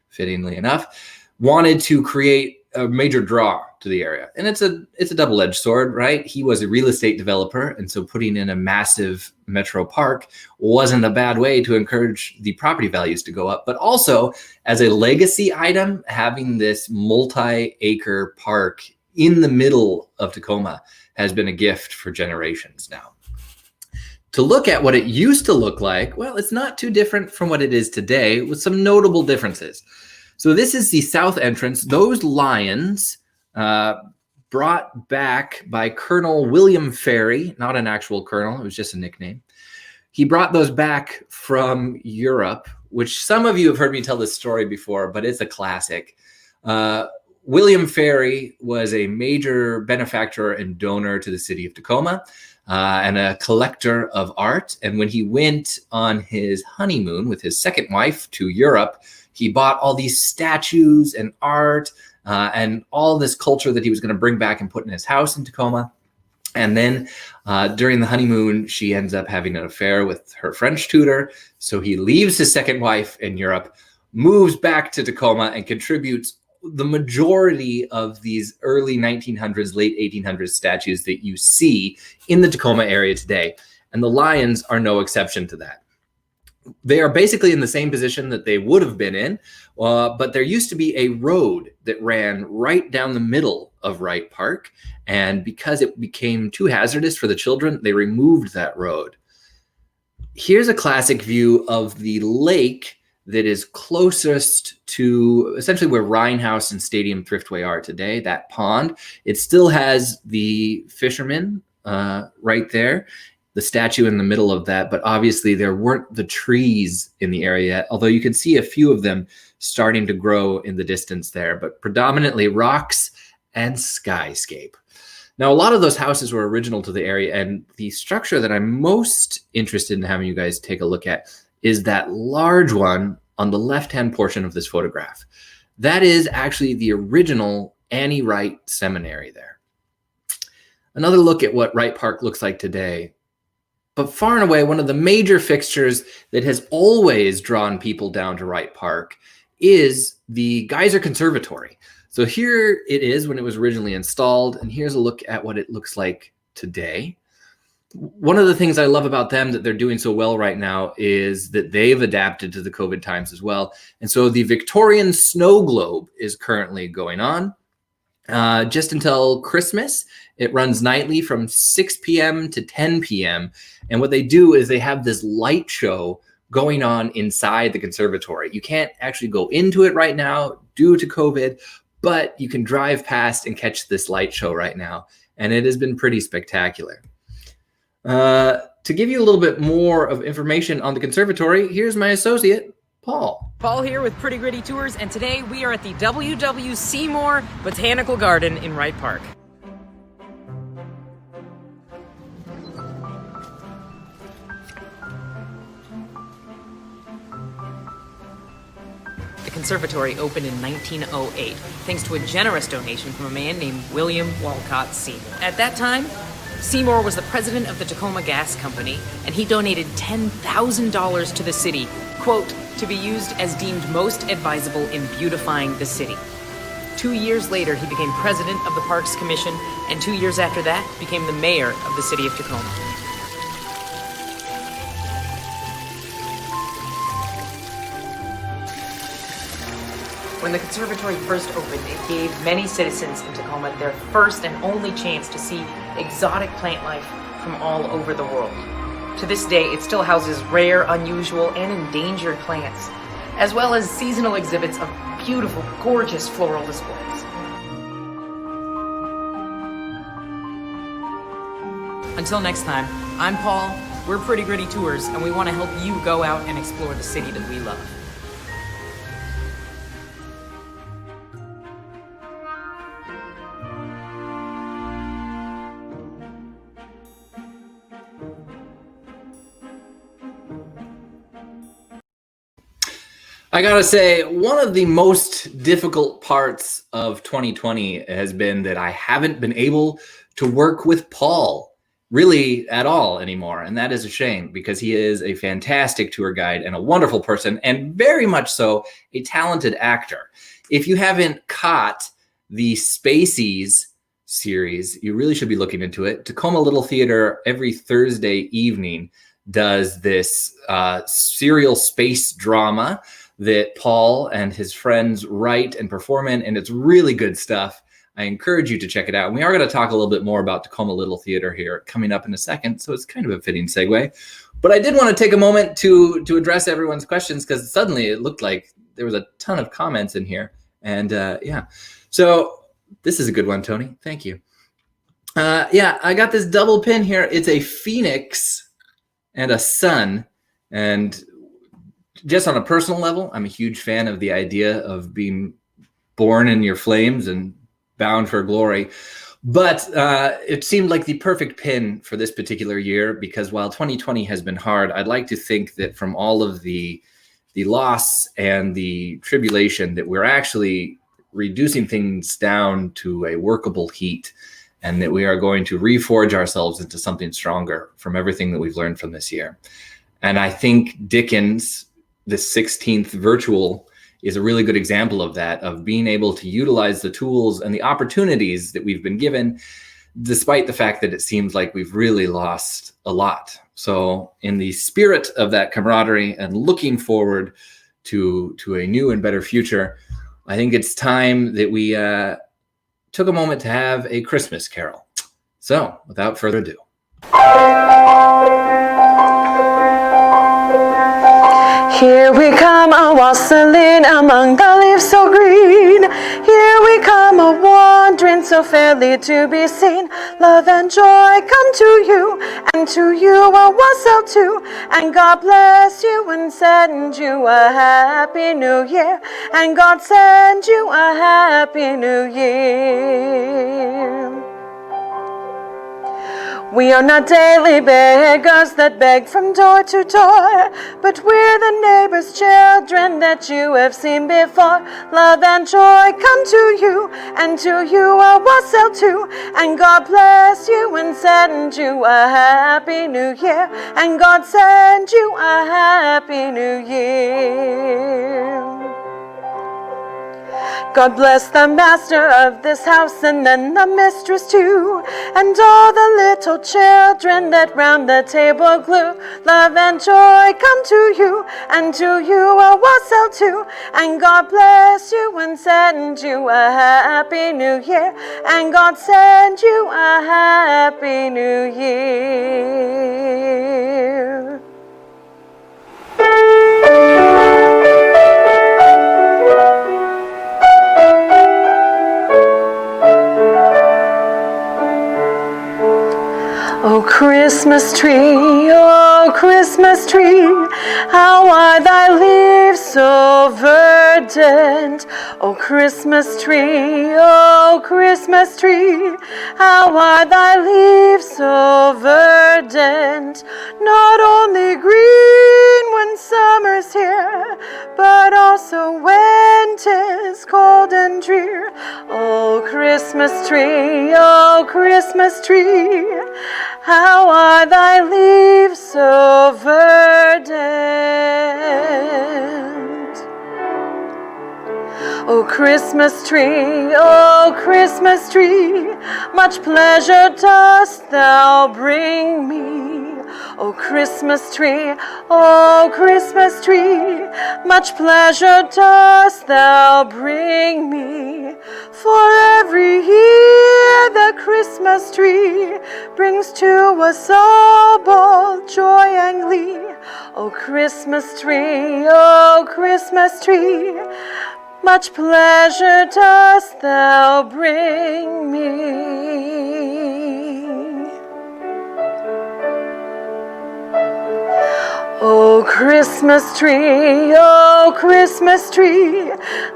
fittingly enough, wanted to create a major draw to the area. And it's a double-edged sword, right? He was a real estate developer, and so putting in a massive metro park wasn't a bad way to encourage the property values to go up. But also, as a legacy item, having this multi-acre park in the middle of Tacoma has been a gift for generations now. To look at what it used to look like, well, it's not too different from what it is today, with some notable differences. So this is the south entrance. Those lions, brought back by Colonel William Ferry, not an actual colonel, it was just a nickname. He brought those back from Europe, which some of you have heard me tell this story before, but it's a classic. William Ferry was a major benefactor and donor to the city of Tacoma, and a collector of art. And when he went on his honeymoon with his second wife to Europe, he bought all these statues and art and all this culture that he was going to bring back and put in his house in Tacoma. And then during the honeymoon, she ends up having an affair with her French tutor. So he leaves his second wife in Europe, moves back to Tacoma, and contributes the majority of these early 1900s, late 1800s statues that you see in the Tacoma area today. And the lions are no exception to that. They are basically in the same position that they would have been in, but there used to be a road that ran right down the middle of Wright Park. And because it became too hazardous for the children, they removed that road. Here's a classic view of the lake that is closest to essentially where Rhine House and Stadium Thriftway are today, that pond. It still has the fishermen right there, the statue in the middle of that, but obviously there weren't the trees in the area, although you can see a few of them starting to grow in the distance there, but predominantly rocks and skyscape. Now, a lot of those houses were original to the area, and the structure that I'm most interested in having you guys take a look at is that large one on the left-hand portion of this photograph. That is actually the original Annie Wright Seminary there. Another look at what Wright Park looks like today. But far and away, one of the major fixtures that has always drawn people down to Wright Park is the Geyser Conservatory. So here it is when it was originally installed, and here's a look at what it looks like today. One of the things I love about them that they're doing so well right now is that they've adapted to the COVID times as well. And so the Victorian Snow Globe is currently going on just until Christmas. It runs nightly from 6 p.m. to 10 p.m. And what they do is they have this light show going on inside the conservatory. You can't actually go into it right now due to COVID, but you can drive past and catch this light show right now. And it has been pretty spectacular. To give you a little bit more of information on the conservatory, here's my associate, Paul.
Paul here with Pretty Gritty Tours, and today we are at the W.W. Seymour Botanical Garden in Wright Park. The conservatory opened in 1908, thanks to a generous donation from a man named William Walcott Seymour. At that time, Seymour was the president of the Tacoma Gas Company, and he donated $10,000 to the city, quote, to be used as deemed most advisable in beautifying the city. 2 years later, he became president of the Parks Commission, and 2 years after that, became the mayor of the city of Tacoma. When the conservatory first opened, it gave many citizens in Tacoma their first and only chance to see exotic plant life from all over the world. To this day, it still houses rare, unusual, and endangered plants, as well as seasonal exhibits of beautiful, gorgeous floral displays. Until next time, I'm Paul, we're Pretty Gritty Tours, and we want to help you go out and explore the city that we love.
I gotta say, one of the most difficult parts of 2020 has been that I haven't been able to work with Paul really at all anymore. And that is a shame because he is a fantastic tour guide and a wonderful person, and very much so a talented actor. If you haven't caught the Spacies series, you really should be looking into it. Tacoma Little Theater every Thursday evening does this serial space drama that Paul and his friends write and perform in, and it's really good stuff. I encourage you to check it out. And we are going to talk a little bit more about Tacoma Little Theater here coming up in a second, so it's kind of a fitting segue. But I did want to take a moment to address everyone's questions, because suddenly it looked like there was a ton of comments in here. And yeah, so this is a good one, Tony. Thank you. Yeah, I got this double pin here. It's a phoenix and a sun, and just on a personal level, I'm a huge fan of the idea of being born in your flames and bound for glory. But it seemed like the perfect pin for this particular year, because while 2020 has been hard, I'd like to think that from all of the loss and the tribulation, that we're actually reducing things down to a workable heat, and that we are going to reforge ourselves into something stronger from everything that we've learned from this year. And I think Dickens, the 16th virtual, is a really good example of that, of being able to utilize the tools and the opportunities that we've been given, despite the fact that it seems like we've really lost a lot. So in the spirit of that camaraderie and looking forward to a new and better future, I think it's time that we took a moment to have a Christmas carol. So without further ado.
Here we come a-wassailing among the leaves so green. Here we come a-wandering so fairly to be seen. Love and joy come to you, and to you a wassail too. And God bless you and send you a happy new year. And God send you a happy new year. We are not daily beggars that beg from door to door, but we're the neighbor's children that you have seen before. Love and joy come to you, and to you a wassail too. And God bless you and send you a happy new year. And God send you a happy new year. God bless the master of this house, and then the mistress too, and all the little children that round the table glue. Love and joy come to you, and to you a wassail too. And God bless you and send you a happy new year. And God send you a happy new year. Oh, Christmas tree, oh, Christmas tree, how are thy leaves so verdant verdant. O Christmas tree, how are thy leaves so verdant? Not only green when summer's here, but also when 'tis cold and drear. O Christmas tree, how are thy leaves so verdant? O Christmas tree, much pleasure dost thou bring me. O Christmas tree, much pleasure dost thou bring me. For every year the Christmas tree brings to us all both joy and glee. O Christmas tree, much pleasure dost thou bring me. O Christmas tree,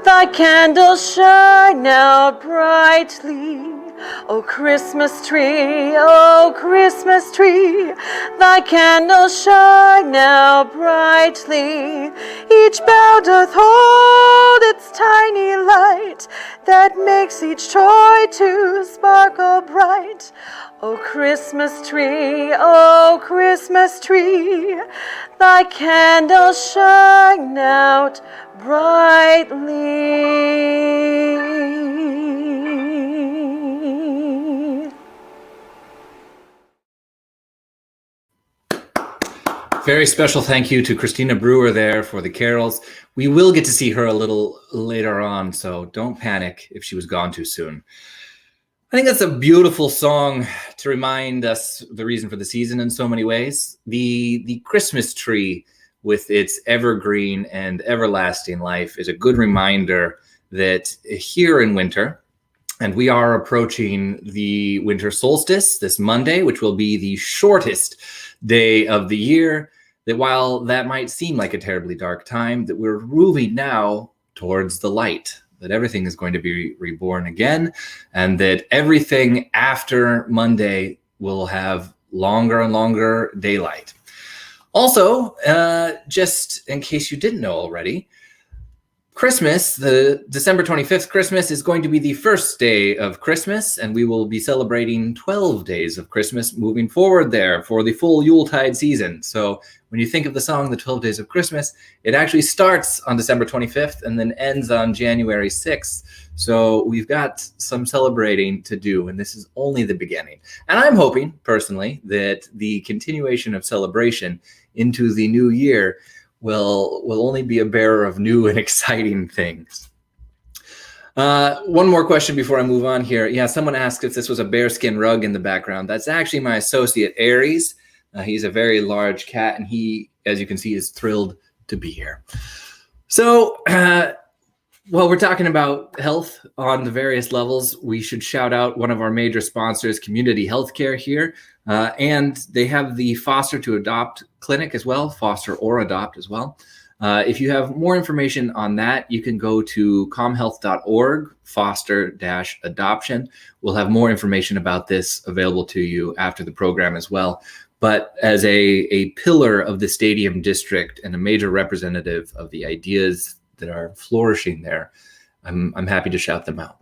thy candles shine out brightly. O Christmas tree, thy candles shine out brightly. Each bough doth hold its tiny light that makes each toy to sparkle bright. O Christmas tree, thy candles shine out brightly.
Very special thank you to Christina Brewer there for the carols. We will get to see her a little later on, so don't panic if she was gone too soon. I think that's a beautiful song to remind us the reason for the season in so many ways. The Christmas tree with its evergreen and everlasting life is a good reminder that here in winter, and we are approaching the winter solstice this Monday, which will be the shortest day of the year, that while that might seem like a terribly dark time, that we're moving now towards the light, that everything is going to be reborn again, and that everything after Monday will have longer and longer daylight. Also, just in case you didn't know already, Christmas, the December 25th Christmas, is going to be the first day of Christmas, and we will be celebrating 12 days of Christmas moving forward there for the full Yuletide season. So when you think of the song, The 12 Days of Christmas, it actually starts on December 25th and then ends on January 6th. So we've got some celebrating to do, and this is only the beginning. And I'm hoping, personally, that the continuation of celebration into the new year will only be a bearer of new and exciting things. One more question before I move on here. Yeah, someone asked if this was a bearskin rug in the background. That's actually my associate, Aries. He's a very large cat, and he, as you can see, is thrilled to be here. So, while we're talking about health on the various levels, we should shout out one of our major sponsors, Community Healthcare here. And they have the Foster to Adopt clinic as well, Foster or Adopt as well. If you have more information on that, you can go to comhealth.org, foster-adoption. We'll have more information about this available to you after the program as well. But as a pillar of the Stadium District and a major representative of the ideas that are flourishing there, I'm happy to shout them out.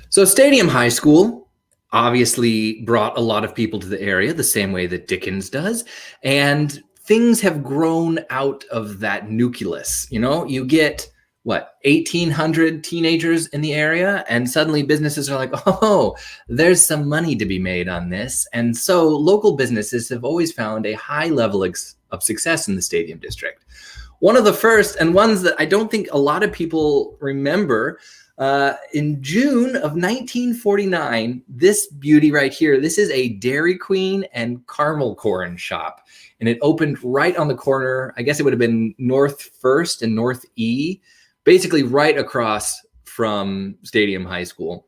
So Stadium High School obviously brought a lot of people to the area the same way that Dickens does. And things have grown out of that nucleus. You know, you get, 1,800 teenagers in the area, and suddenly businesses are like, oh, there's some money to be made on this. And so local businesses have always found a high level of success in the Stadium District. One of the first, and ones that I don't think a lot of people remember, in June of 1949, this beauty right here, this is a Dairy Queen and caramel corn shop. And it opened right on the corner. I guess it would have been North First and North E, basically right across from Stadium High School,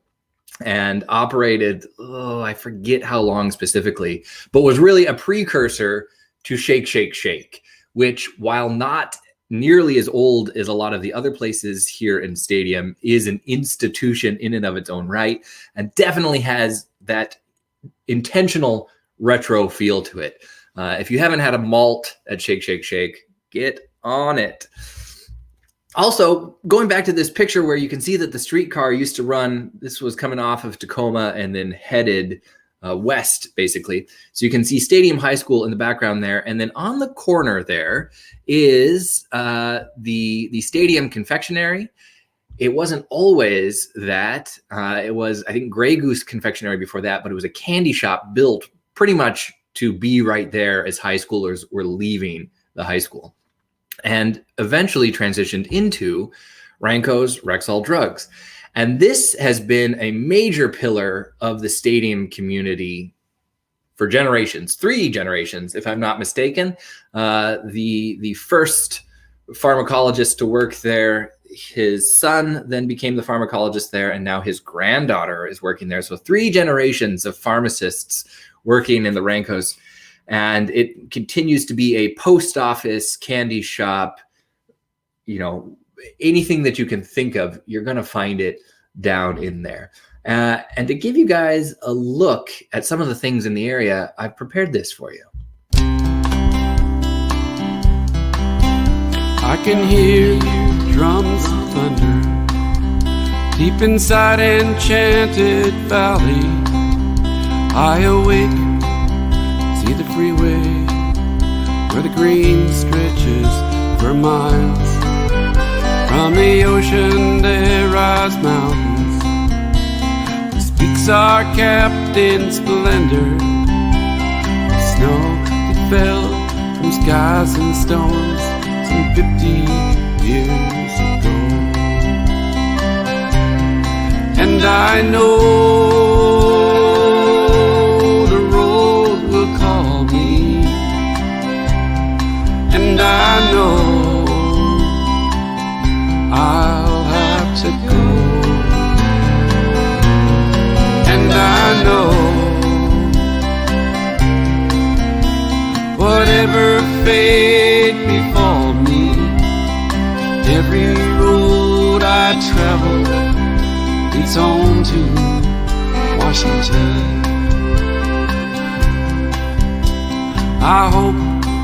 and operated, I forget how long specifically, but was really a precursor to Shake, Shake, Shake, which, while not nearly as old as a lot of the other places here in Stadium, is an institution in and of its own right, and definitely has that intentional retro feel to it. If you haven't had a malt at Shake, Shake, Shake, get on it. Also, going back to this picture where you can see that the streetcar used to run, this was coming off of Tacoma and then headed west, basically. So you can see Stadium High School in the background there. And then on the corner there is the Stadium Confectionery. It wasn't always that. It was, I think, Grey Goose Confectionery before that, but it was a candy shop built pretty much to be right there as high schoolers were leaving the high school, and eventually transitioned into Ranco's Rexall Drugs. And this has been a major pillar of the Stadium community for generations, 3 generations, if I'm not mistaken. The first pharmacologist to work there, his son then became the pharmacologist there, and now his granddaughter is working there. So 3 generations of pharmacists working in the Rancos. And it continues to be a post office, candy shop, anything that you can think of, you're going to find it down in there. And to give you guys a look at some of the things in the area, I've prepared this for you.
I can hear drums of thunder deep inside Enchanted Valley. I awake, see the freeway where the green stretches for miles. From the ocean there rise mountains, whose peaks are capped in splendor. Snow that fell from skies and stones some 50 years ago. And I know the road will call me, and I know I'll have to go, and I know whatever fate befall me, every road I travel leads on to Washington. I hope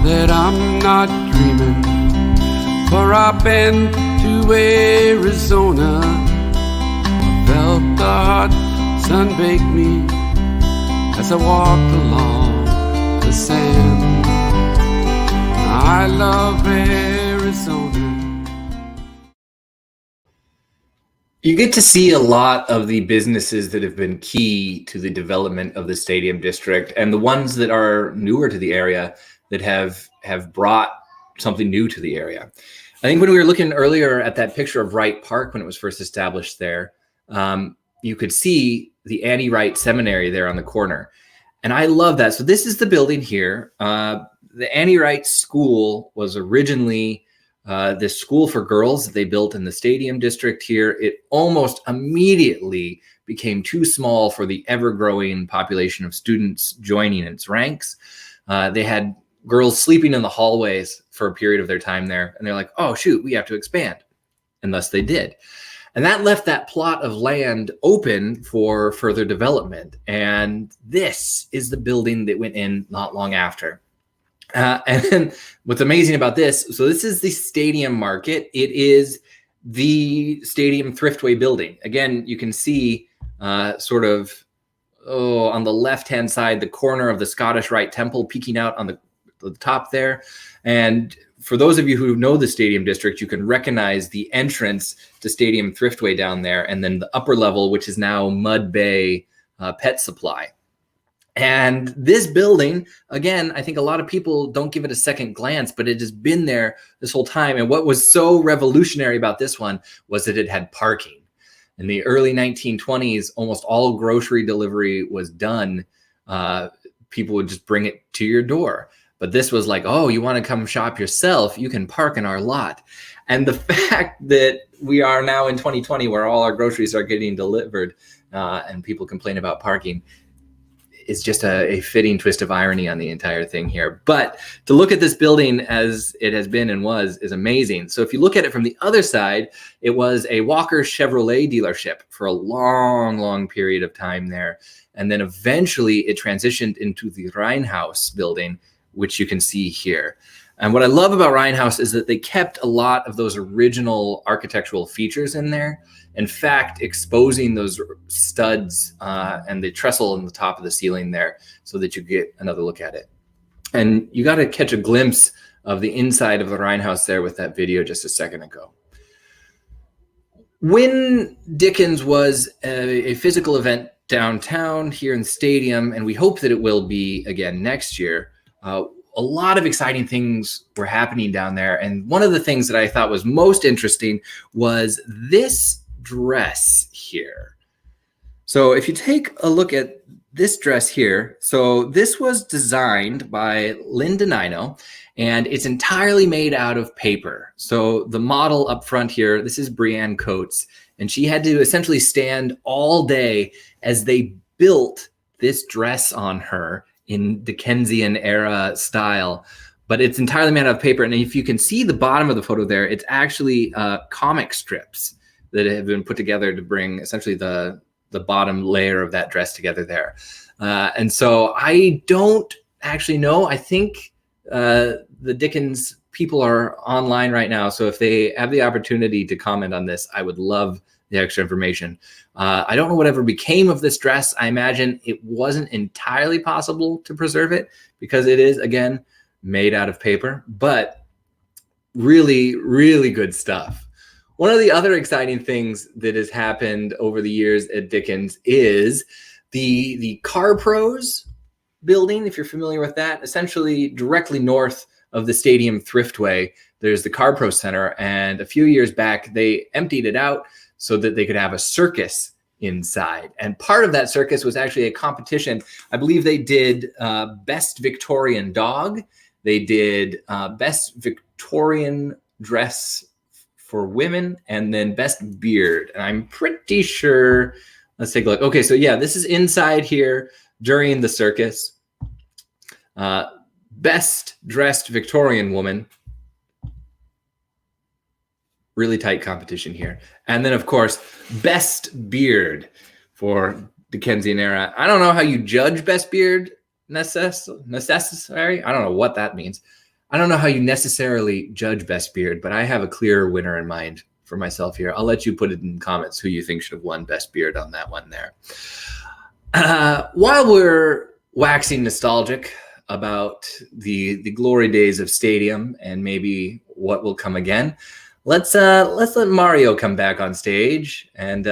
that I'm not dreaming, for I've been to Arizona. I felt the hot sun bake me as I walked along the sand. I love Arizona.
You get to see a lot of the businesses that have been key to the development of the Stadium District, and the ones that are newer to the area that have brought something new to the area. I think when we were looking earlier at that picture of Wright Park when it was first established there, you could see the Annie Wright Seminary there on the corner. And I love that. So this is the building here. The Annie Wright School was originally this school for girls that they built in the Stadium District here. It almost immediately became too small for the ever-growing population of students joining its ranks. They had girls sleeping in the hallways for a period of their time there. And they're like, oh, shoot, we have to expand. And thus they did. And that left that plot of land open for further development. And this is the building that went in not long after. And what's amazing about this, so this is the Stadium Market. It is the Stadium Thriftway building. Again, you can see on the left-hand side, the corner of the Scottish Rite Temple peeking out on the top there. And for those of you who know the Stadium District, you can recognize the entrance to Stadium Thriftway down there, and then the upper level, which is now Mud Bay Pet Supply. And this building, again, I think a lot of people don't give it a second glance, but it has been there this whole time. And what was so revolutionary about this one was that it had parking. In the early 1920s, almost all grocery delivery was done. People would just bring it to your door. But this was like, oh, you want to come shop yourself? You can park in our lot. And the fact that we are now in 2020 where all our groceries are getting delivered and people complain about parking, is just a fitting twist of irony on the entire thing here. But to look at this building as it has been and was is amazing. So if you look at it from the other side, it was a Walker Chevrolet dealership for a long, long period of time there. And then eventually it transitioned into the Rheinhaus building, which you can see here. And what I love about Rheinhaus is that they kept a lot of those original architectural features in there. In fact, exposing those studs and the trestle on the top of the ceiling there so that you get another look at it. And you got to catch a glimpse of the inside of the Rheinhaus there with that video just a second ago. When Dickens was a physical event downtown here in the stadium, and we hope that it will be again next year, a lot of exciting things were happening down there. And one of the things that I thought was most interesting was this dress here. So if you take a look at this dress here, so this was designed by Linda Nino, and it's entirely made out of paper. So the model up front here, this is Brianne Coates, and she had to essentially stand all day as they built this dress on her in Dickensian era style, but it's entirely made out of paper. And if you can see the bottom of the photo there, it's actually comic strips that have been put together to bring essentially the bottom layer of that dress together there. And so I don't actually know. I think the Dickens people are online right now. So if they have the opportunity to comment on this, I would love the extra information. I don't know whatever became of this dress. I imagine it wasn't entirely possible to preserve it because it is, again, made out of paper, but really, really good stuff. One of the other exciting things that has happened over the years at Dickens is the Car Pros building, if you're familiar with that, essentially directly north of the stadium Thriftway, there's the Car Pro Center. And a few years back, they emptied it out so that they could have a circus inside. And part of that circus was actually a competition. I believe they did Best Victorian Dog. They did Best Victorian Dress for Women, and then Best Beard. And I'm pretty sure, let's take a look. Okay, so yeah, this is inside here during the circus. Best Dressed Victorian Woman. Really tight competition here. And then, of course, Best Beard for Dickensian era. I don't know how you judge Best Beard necessary. I don't know what that means. I don't know how you necessarily judge Best Beard, but I have a clear winner in mind for myself here. I'll let you put it in comments who you think should have won Best Beard on that one there. While we're waxing nostalgic about the glory days of Stadium and maybe what will come again, let's let Mario come back on stage and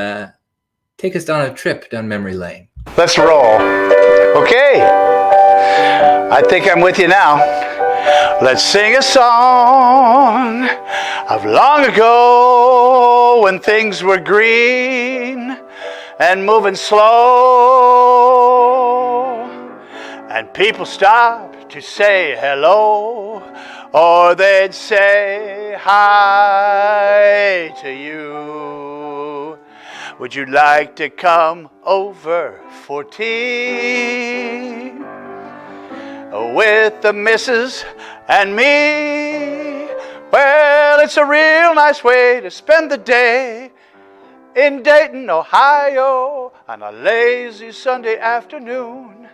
take us on a trip down memory lane.
Let's roll. Okay. I think I'm with you now. Let's sing a song of long ago when things were green and moving slow, and people stopped to say hello, or they'd say hi to you. Would you like to come over for tea with the missus and me? Well, it's a real nice way to spend the day in Dayton, Ohio, on a lazy Sunday afternoon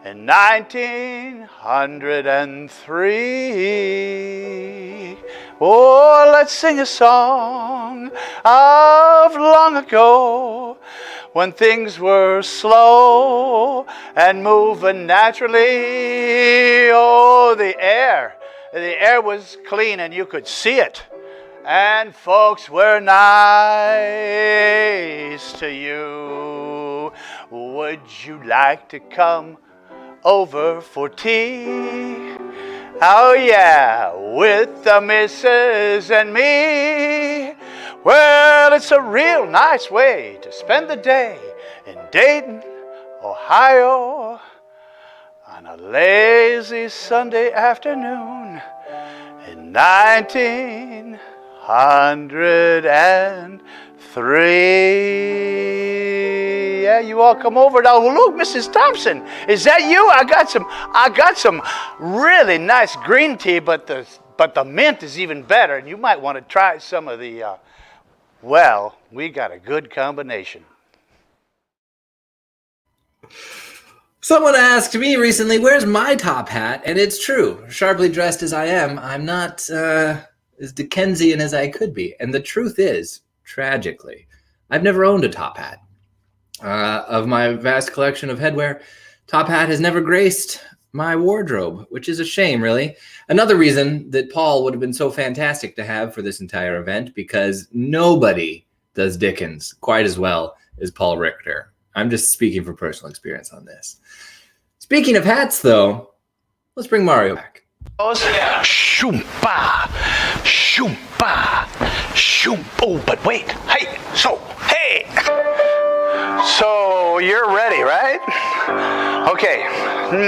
in 1903. Oh, let's sing a song of long ago when things were slow and moving naturally. Oh, the air was clean and you could see it. And folks were nice to you. Would you like to come over for tea? Oh yeah, with the missus and me. Well, it's a real nice way to spend the day in Dayton, Ohio, on a lazy Sunday afternoon in 1903. 103. Yeah, you all come over now. Look, Mrs. Thompson, is that you? I got some really nice green tea, but the mint is even better. And you might want to try some of the. Well, we got a good combination.
Someone asked me recently, where's my top hat? And it's true. Sharply dressed as I am, I'm not as Dickensian as I could be. And the truth is, tragically, I've never owned a top hat. Of my vast collection of headwear, top hat has never graced my wardrobe, which is a shame, really. Another reason that Paul would have been so fantastic to have for this entire event, because nobody does Dickens quite as well as Paul Richter. I'm just speaking from personal experience on this. Speaking of hats, though, let's bring Mario back.
Shoompa, shoompa, shoom. Oh, but wait. Hey, hey. So you're ready, right? Okay.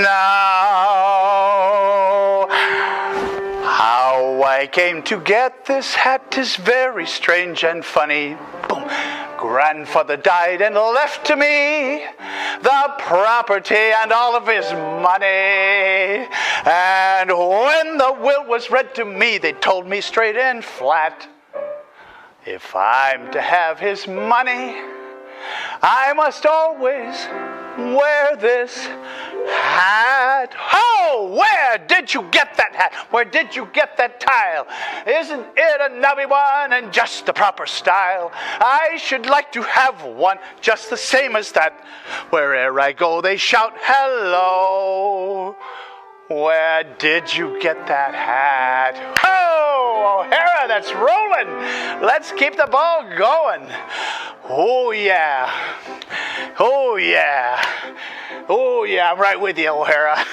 Now, how I came to get this hat is very strange and funny. Boom. Grandfather died and left to me the property and all of his money. And when the will was read to me, they told me straight and flat, if I'm to have his money, I must always wear this hat. Oh, where did you get that hat? Where did you get that tile? Isn't it a nubby one and just the proper style? I should like to have one just the same as that. Where'er I go, they shout hello. Where did you get that hat? Oh, O'Hara, that's rolling. Let's keep the ball going. Oh, yeah. Oh, yeah. Oh, yeah, I'm right with you, O'Hara.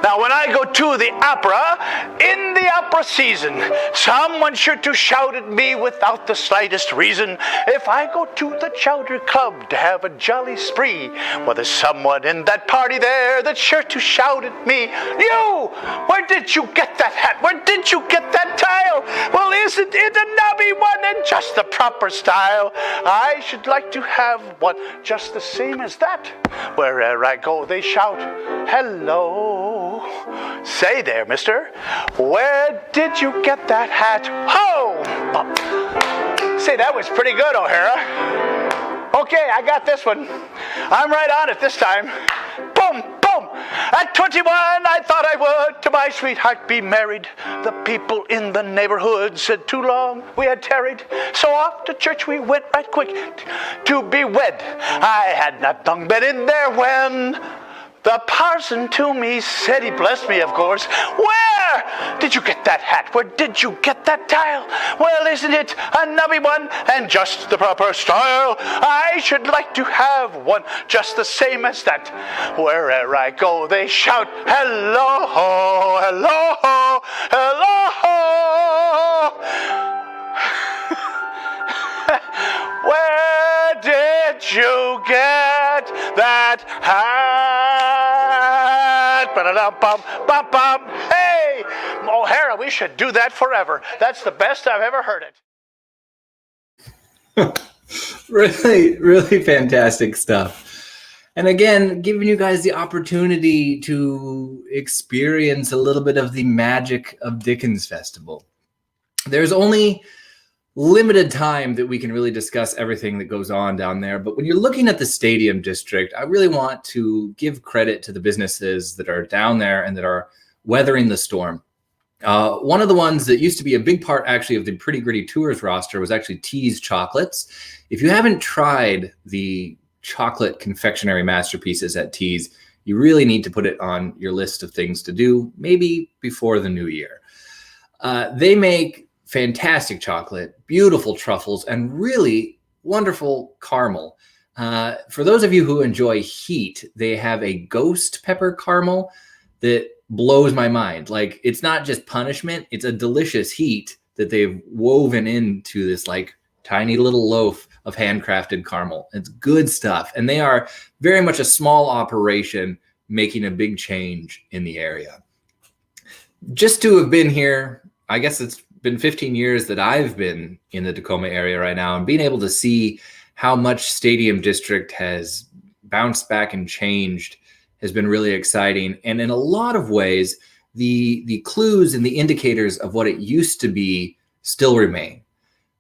Now, when I go to the opera, in the opera season, someone sure to shout at me without the slightest reason. If I go to the Chowder Club to have a jolly spree, well, there's someone in that party there that's sure to shout at me, you! Where did you get that hat? Where did you get that tile? Well, isn't it a nubby one and just the proper style? I should like to have one just the same as that. Wherever I go, they shout, hello. Say there, mister, where did you get that hat? Ho! Say, that was pretty good, O'Hara. Okay, I got this one. I'm right on it this time. Boom, boom. At 21, I thought I would to my sweetheart be married. The people in the neighborhood said too long we had tarried. So off to church we went right quick to be wed. I had not long been in there when the parson to me said, he blessed me, of course, where did you get that hat? Where did you get that tile? Well, isn't it a nubby one and just the proper style? I should like to have one just the same as that. Wherever I go, they shout, hello, hello, hello. Where did you get that hat? Ba-da-dum-bum-bum-bum. Hey, O'Hara, we should do that forever. That's the best I've ever heard it.
Really, really fantastic stuff. And again, giving you guys the opportunity to experience a little bit of the magic of Dickens Festival. There's only limited time that we can really discuss everything that goes on down there. But when you're looking at the stadium district, I really want to give credit to the businesses that are down there and that are weathering the storm. One of the ones that used to be a big part actually of the Pretty Gritty Tours roster was actually Tea's Chocolates. If you haven't tried the chocolate confectionery masterpieces at Tea's, you really need to put it on your list of things to do, maybe before the new year. They make fantastic chocolate, beautiful truffles, and really wonderful caramel. For those of you who enjoy heat, they have a ghost pepper caramel that blows my mind. Like, it's not just punishment, it's a delicious heat that they've woven into this like tiny little loaf of handcrafted caramel. It's good stuff. And they are very much a small operation making a big change in the area. Just to have been here, I guess it's been 15 years that I've been in the Tacoma area right now, and being able to see how much Stadium District has bounced back and changed has been really exciting. And in a lot of ways, the clues and the indicators of what it used to be still remain.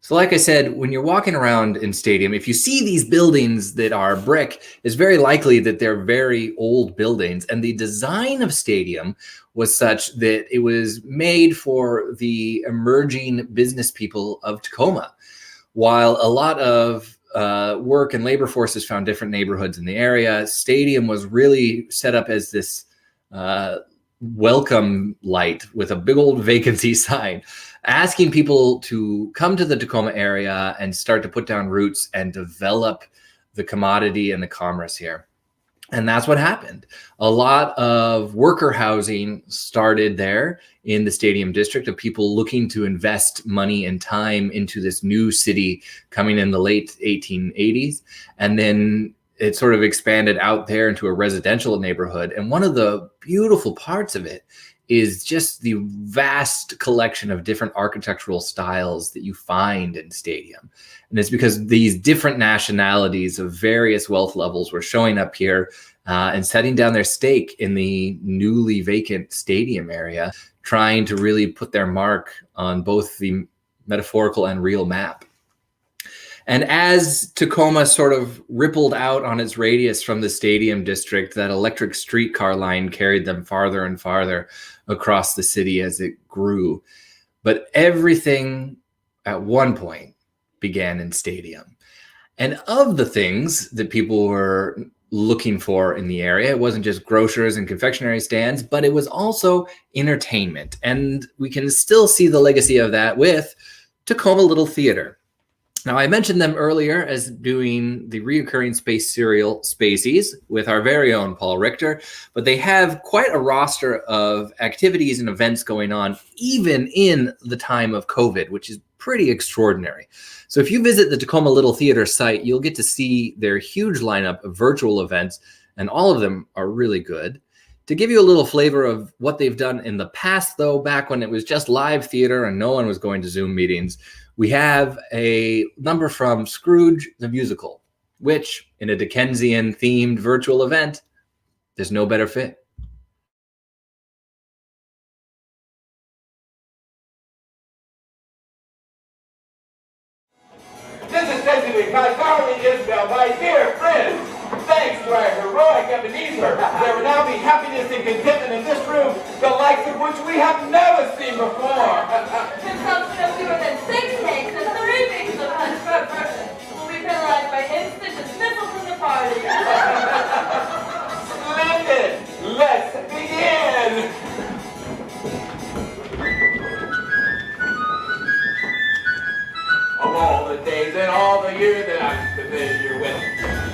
So like I said, when you're walking around in Stadium, if you see these buildings that are brick, it's very likely that they're very old buildings. And the design of Stadium was such that it was made for the emerging business people of Tacoma. While a lot of work and labor forces found different neighborhoods in the area, Stadium was really set up as this welcome light with a big old vacancy sign, asking people to come to the Tacoma area and start to put down roots and develop the commodity and the commerce here. And that's what happened. A lot of worker housing started there in the Stadium District, of people looking to invest money and time into this new city coming in the late 1880s. And then it sort of expanded out there into a residential neighborhood. And one of the beautiful parts of it is just the vast collection of different architectural styles that you find in Stadium. And it's because these different nationalities of various wealth levels were showing up here and setting down their stake in the newly vacant Stadium area, trying to really put their mark on both the metaphorical and real map. And as Tacoma sort of rippled out on its radius from the Stadium District, that electric streetcar line carried them farther and farther across the city as it grew. But everything at one point began in Stadium. And of the things that people were looking for in the area, it wasn't just grocers and confectionery stands, but it was also entertainment. And we can still see the legacy of that with Tacoma Little Theater. Now, I mentioned them earlier as doing the reoccurring space serial Spaceys with our very own Paul Richter, but they have quite a roster of activities and events going on, even in the time of COVID, which is pretty extraordinary. So if you visit the Tacoma Little Theater site, you'll get to see their huge lineup of virtual events, and all of them are really good. To give you a little flavor of what they've done in the past, though, back when it was just live theater and no one was going to Zoom meetings, we have a number from Scrooge the Musical, which, in a Dickensian-themed virtual event, there's no better fit.
This is President Darling Isabel, my dear friends. Thanks to our heroic Ebenezer, there will now be happiness and contentment in this room, the likes of which we have never seen before.
Consumption of fewer than 6 cakes and 3 pieces of punch per person will be penalized by instant dismissal from the party.
Splendid! Let's begin! Of all the days and all the year that I'm familiar with,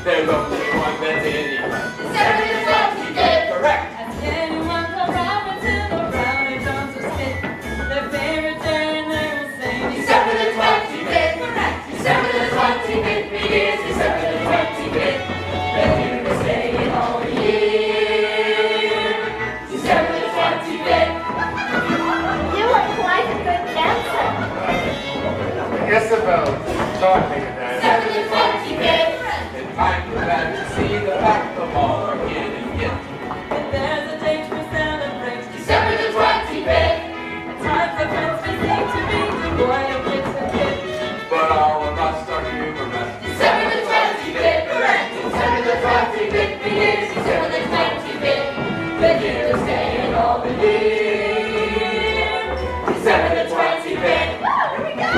there's only one that's any.
December the 25th.
Correct.
As anyone come Robinson or Brown or Jones or Smith, their favorite day and they will sing
December the 25th.
Correct.
December the 25th begins December the 25th. They're here to stay in all the year. December the 25th.
You are quite a good dancer.
Isabel, talking to that.
December the 25th.
Time for that to see the back of all again and again.
If there's a date we celebrate
December the 25th.
Time for friends we seem to be devoid of wits and wit.
But all of us are humorous.
December the 25th. Correct. December the 25th begins December the 25th. They're here to stay in all the year. December the 25th.
Oh, here we go!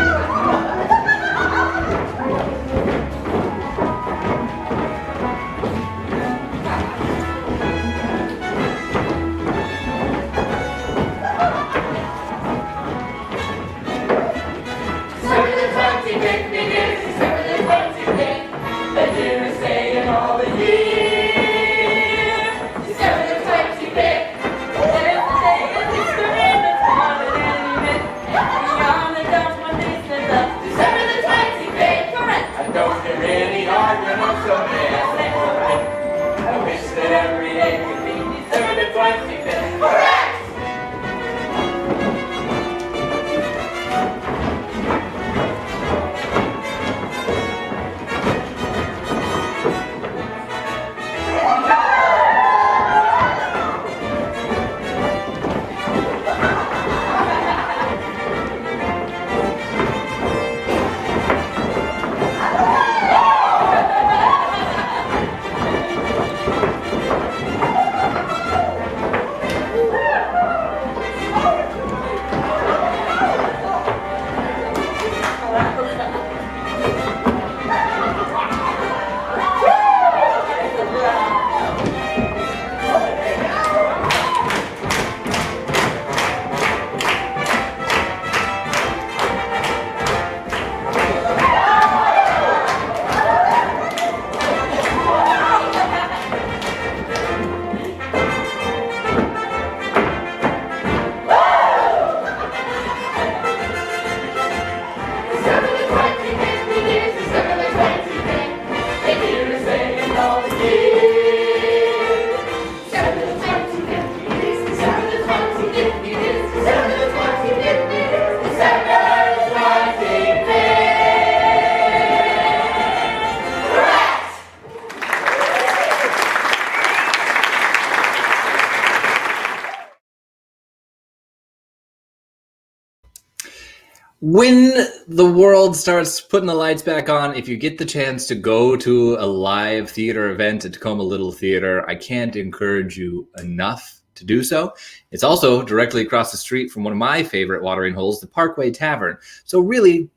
When the world starts putting the lights back on, if you get the chance to go to a live theater event at Tacoma Little Theater, I can't encourage you enough to do so. It's also directly across the street from one of my favorite watering holes, the Parkway Tavern. So really,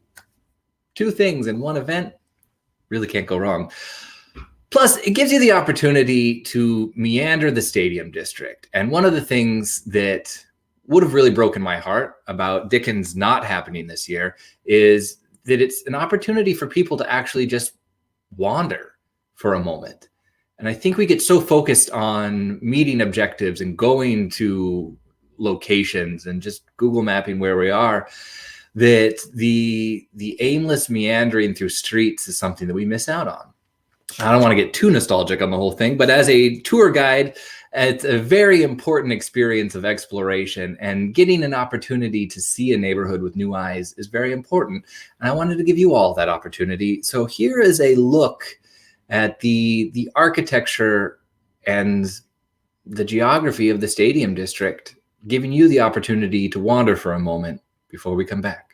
two things in one event, really can't go wrong. Plus, it gives you the opportunity to meander the stadium district. And one of the things that would have really broken my heart about Dickens not happening this year is that it's an opportunity for people to actually just wander for a moment. And I think we get so focused on meeting objectives and going to locations and just Google mapping where we are, that the aimless meandering through streets is something that we miss out on. I don't want to get too nostalgic on the whole thing, but as a tour guide, it's a very important experience of exploration, and getting an opportunity to see a neighborhood with new eyes is very important. And I wanted to give you all that opportunity. So here is a look at the architecture and the geography of the stadium district, giving you the opportunity to wander for a moment before we come back.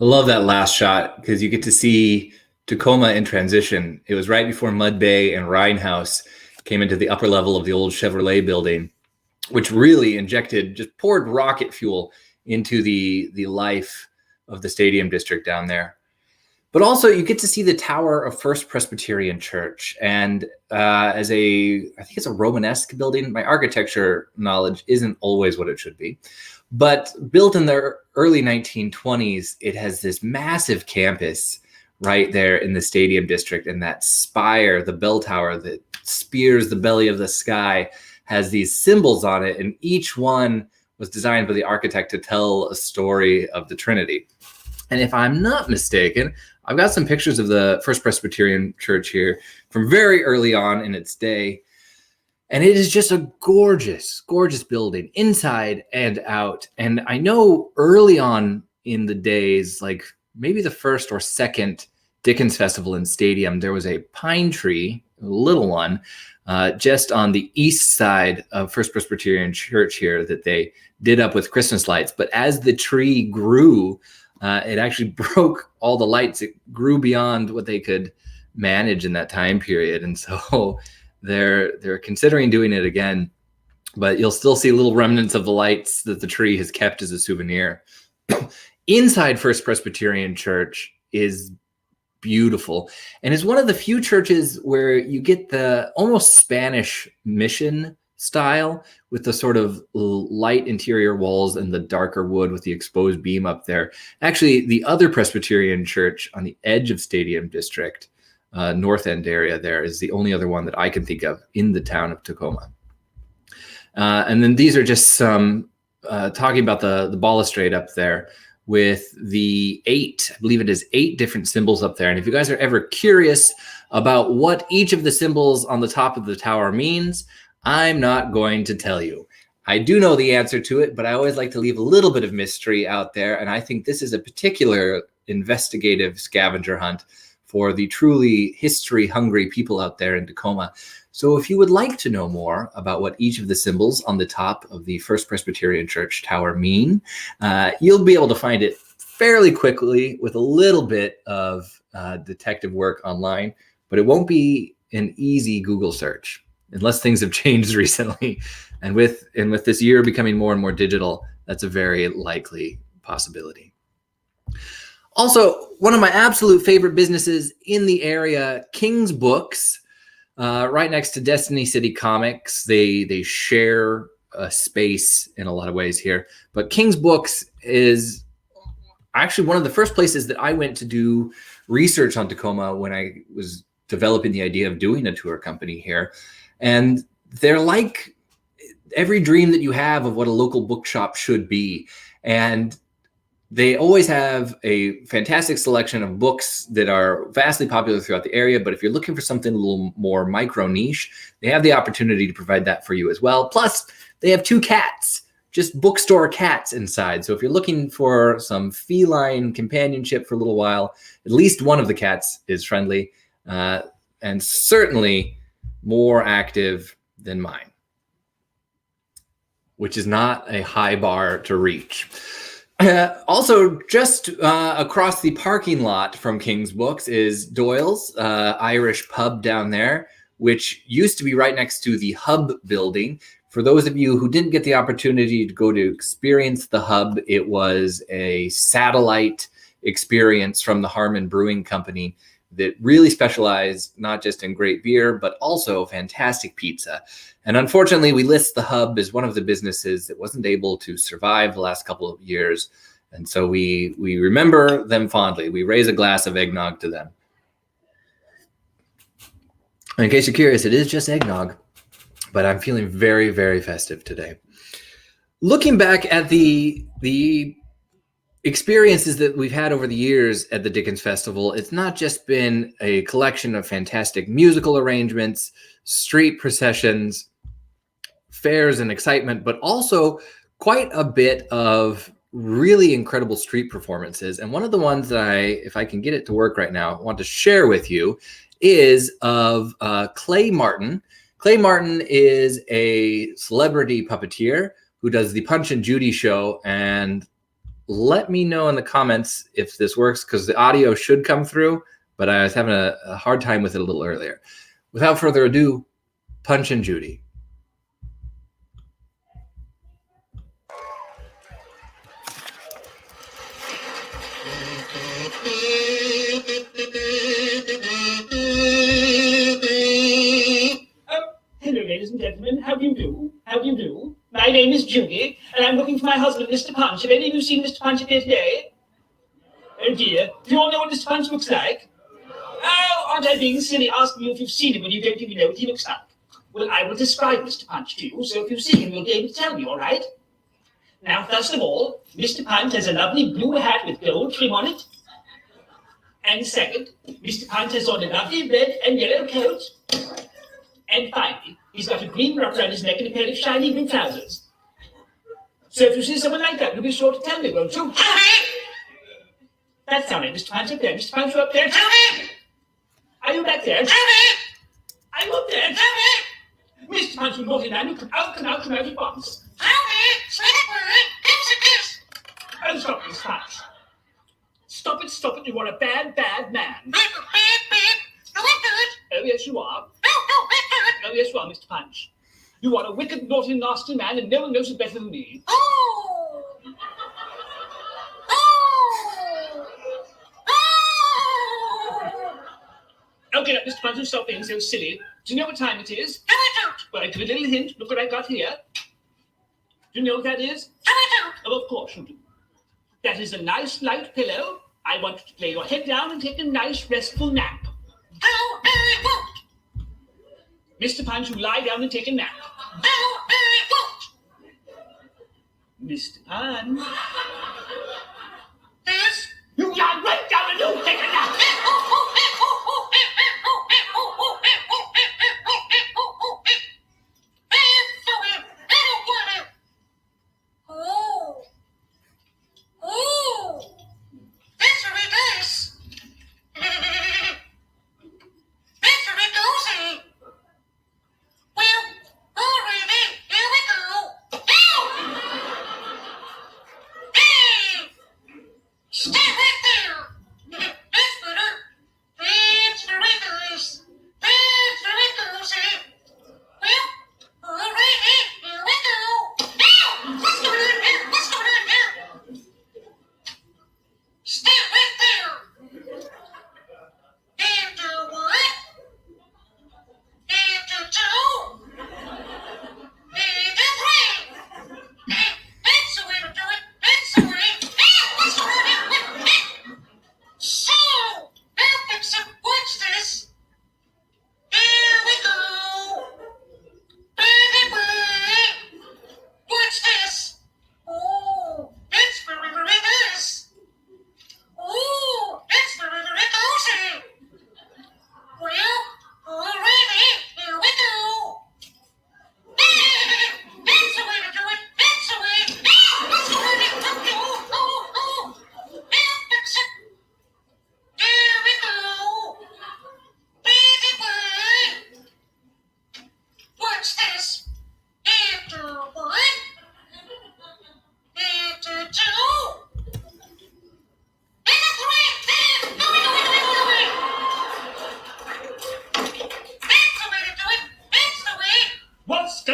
I love that last shot because you get to see Tacoma in transition. It was right before Mud Bay and Rhinehouse came into the upper level of the old Chevrolet building, which really just poured rocket fuel into the life of the stadium district down there. But also you get to see the tower of First Presbyterian Church. And I think it's a Romanesque building. My architecture knowledge isn't always what it should be. But built in the early 1920s, it has this massive campus right there in the stadium district. And that spire, the bell tower that spears the belly of the sky, has these symbols on it. And each one was designed by the architect to tell a story of the Trinity. And if I'm not mistaken, I've got some pictures of the First Presbyterian Church here from very early on in its day. And it is just a gorgeous, gorgeous building inside and out. And I know early on in the days, like maybe the first or second Dickens Festival in Stadium, there was a pine tree, a little one, just on the east side of First Presbyterian Church here that they did up with Christmas lights. But as the tree grew, it actually broke all the lights. It grew beyond what they could manage in that time period. And so they're considering doing it again, but you'll still see little remnants of the lights that the tree has kept as a souvenir. Inside First Presbyterian Church is beautiful, and is one of the few churches where you get the almost Spanish mission style with the sort of light interior walls and the darker wood with the exposed beam up there. Actually, the other Presbyterian church on the edge of Stadium District, North End area there, is the only other one that I can think of in the town of Tacoma. And then these are just some talking about the balustrade up there with the I believe it is 8 different symbols up there. And if you guys are ever curious about what each of the symbols on the top of the tower means, I'm not going to tell you. I do know the answer to it, but I always like to leave a little bit of mystery out there. And I think this is a particular investigative scavenger hunt for the truly history-hungry people out there in Tacoma So if you would like to know more about what each of the symbols on the top of the First Presbyterian Church tower mean, you'll be able to find it fairly quickly with a little bit of detective work online, but it won't be an easy Google search unless things have changed recently. And with this year becoming more and more digital, that's a very likely possibility. Also, one of my absolute favorite businesses in the area, King's Books, right next to Destiny City Comics. They share a space in a lot of ways here, but King's Books is actually one of the first places that I went to do research on Tacoma when I was developing the idea of doing a tour company here. And they're like every dream that you have of what a local bookshop should be. And they always have a fantastic selection of books that are vastly popular throughout the area. But if you're looking for something a little more micro niche, they have the opportunity to provide that for you as well. Plus, they have 2 cats, just bookstore cats inside. So if you're looking for some feline companionship for a little while, at least one of the cats is friendly and certainly more active than mine, which is not a high bar to reach. Also, just across the parking lot from King's Books is Doyle's Irish pub down there, which used to be right next to the Hub building. For those of you who didn't get the opportunity to go to experience the Hub, it was a satellite experience from the Harmon Brewing Company that really specialized not just in great beer, but also fantastic pizza. And unfortunately, we list the Hub as one of the businesses that wasn't able to survive the last couple of years. And so we remember them fondly. We raise a glass of eggnog to them. In case you're curious, it is just eggnog, but I'm feeling very, very festive today. Looking back at the experiences that we've had over the years at the Dickens Festival, it's not just been a collection of fantastic musical arrangements, street processions, fairs and excitement, but also quite a bit of really incredible street performances. And one of the ones that if I can get it to work right now, want to share with you is of Clay Martin. Clay Martin is a celebrity puppeteer who does the Punch and Judy show. And let me know in the comments if this works, because the audio should come through, but I was having a hard time with it a little earlier. Without further ado, Punch and Judy.
Hello, ladies and gentlemen. How do you do? How do you do? My name is Judy, and I'm looking for my husband, Mr. Punch. Have any of you seen Mr. Punch here today? Oh dear. Do you all know what Mr. Punch looks like? Oh, aren't I being silly asking you if you've seen him when you don't even know what he looks like? Well, I will describe Mr. Punch to you, so if you see him, you'll be able to tell me, all right? Now, first of all, Mr. Punch has a lovely blue hat with gold trim on it. And second, Mr. Punch has on a lovely red and yellow coat. And finally, he's got a green ruff around his neck and a pair of shiny blue trousers. So if you see someone like that, you'll be sure to tell me, won't you? That's all right, Mr. Punch up there. Mr. Punch, you're up there. Are you back there? Are you up there? Mr. Punch, you naughty man, you come out at once. Oh, stop, Mr. Punch. Stop it, you are a bad, bad man. Oh, yes, you are. Oh, yes, you are, Mr. Punch. You are a wicked, naughty, nasty man, and no one knows it better than me. Okay, now, Mr. Punch, you stop being so silly. Do you know what time it is? Well, I give you a little hint. Look what I got here. Do you know what that is? Oh, of course you do. That is a nice, light pillow. I want you to lay your head down and take a nice, restful nap. Mr. Punch, you lie down and take a nap. Mr. Punch. Yes? You lie right down and you take a nap.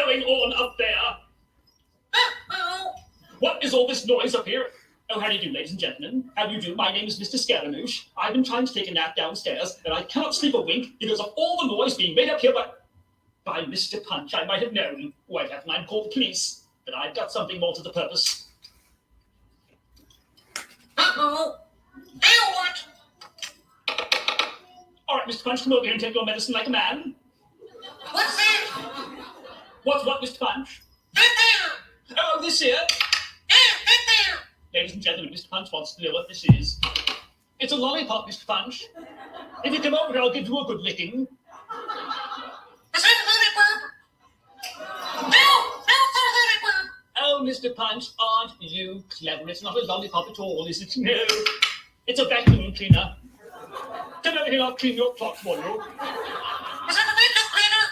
going on up there? What is all this noise up here? Oh, how do you do, ladies and gentlemen? How do you do? My name is Mr. Scaramouche. I've been trying to take a nap downstairs, and I cannot sleep a wink because of all the noise being made up here by Mr. Punch. I might have known. Why haven't I called the police? But I've got something more to the purpose. All right, Mr. Punch, come over here and take your medicine like a man. What's this? What's what, Mr. Punch? Oh, this here? Ladies and gentlemen, Mr. Punch wants to know what this is. It's a lollipop, Mr. Punch. If you come over here, I'll give you a good licking. Is that a lollipop? No, oh, Mr. Punch, aren't you clever? It's not a lollipop at all, is it? No. It's a vacuum cleaner. Come over here, I'll clean your clock for you. Is that a vacuum cleaner?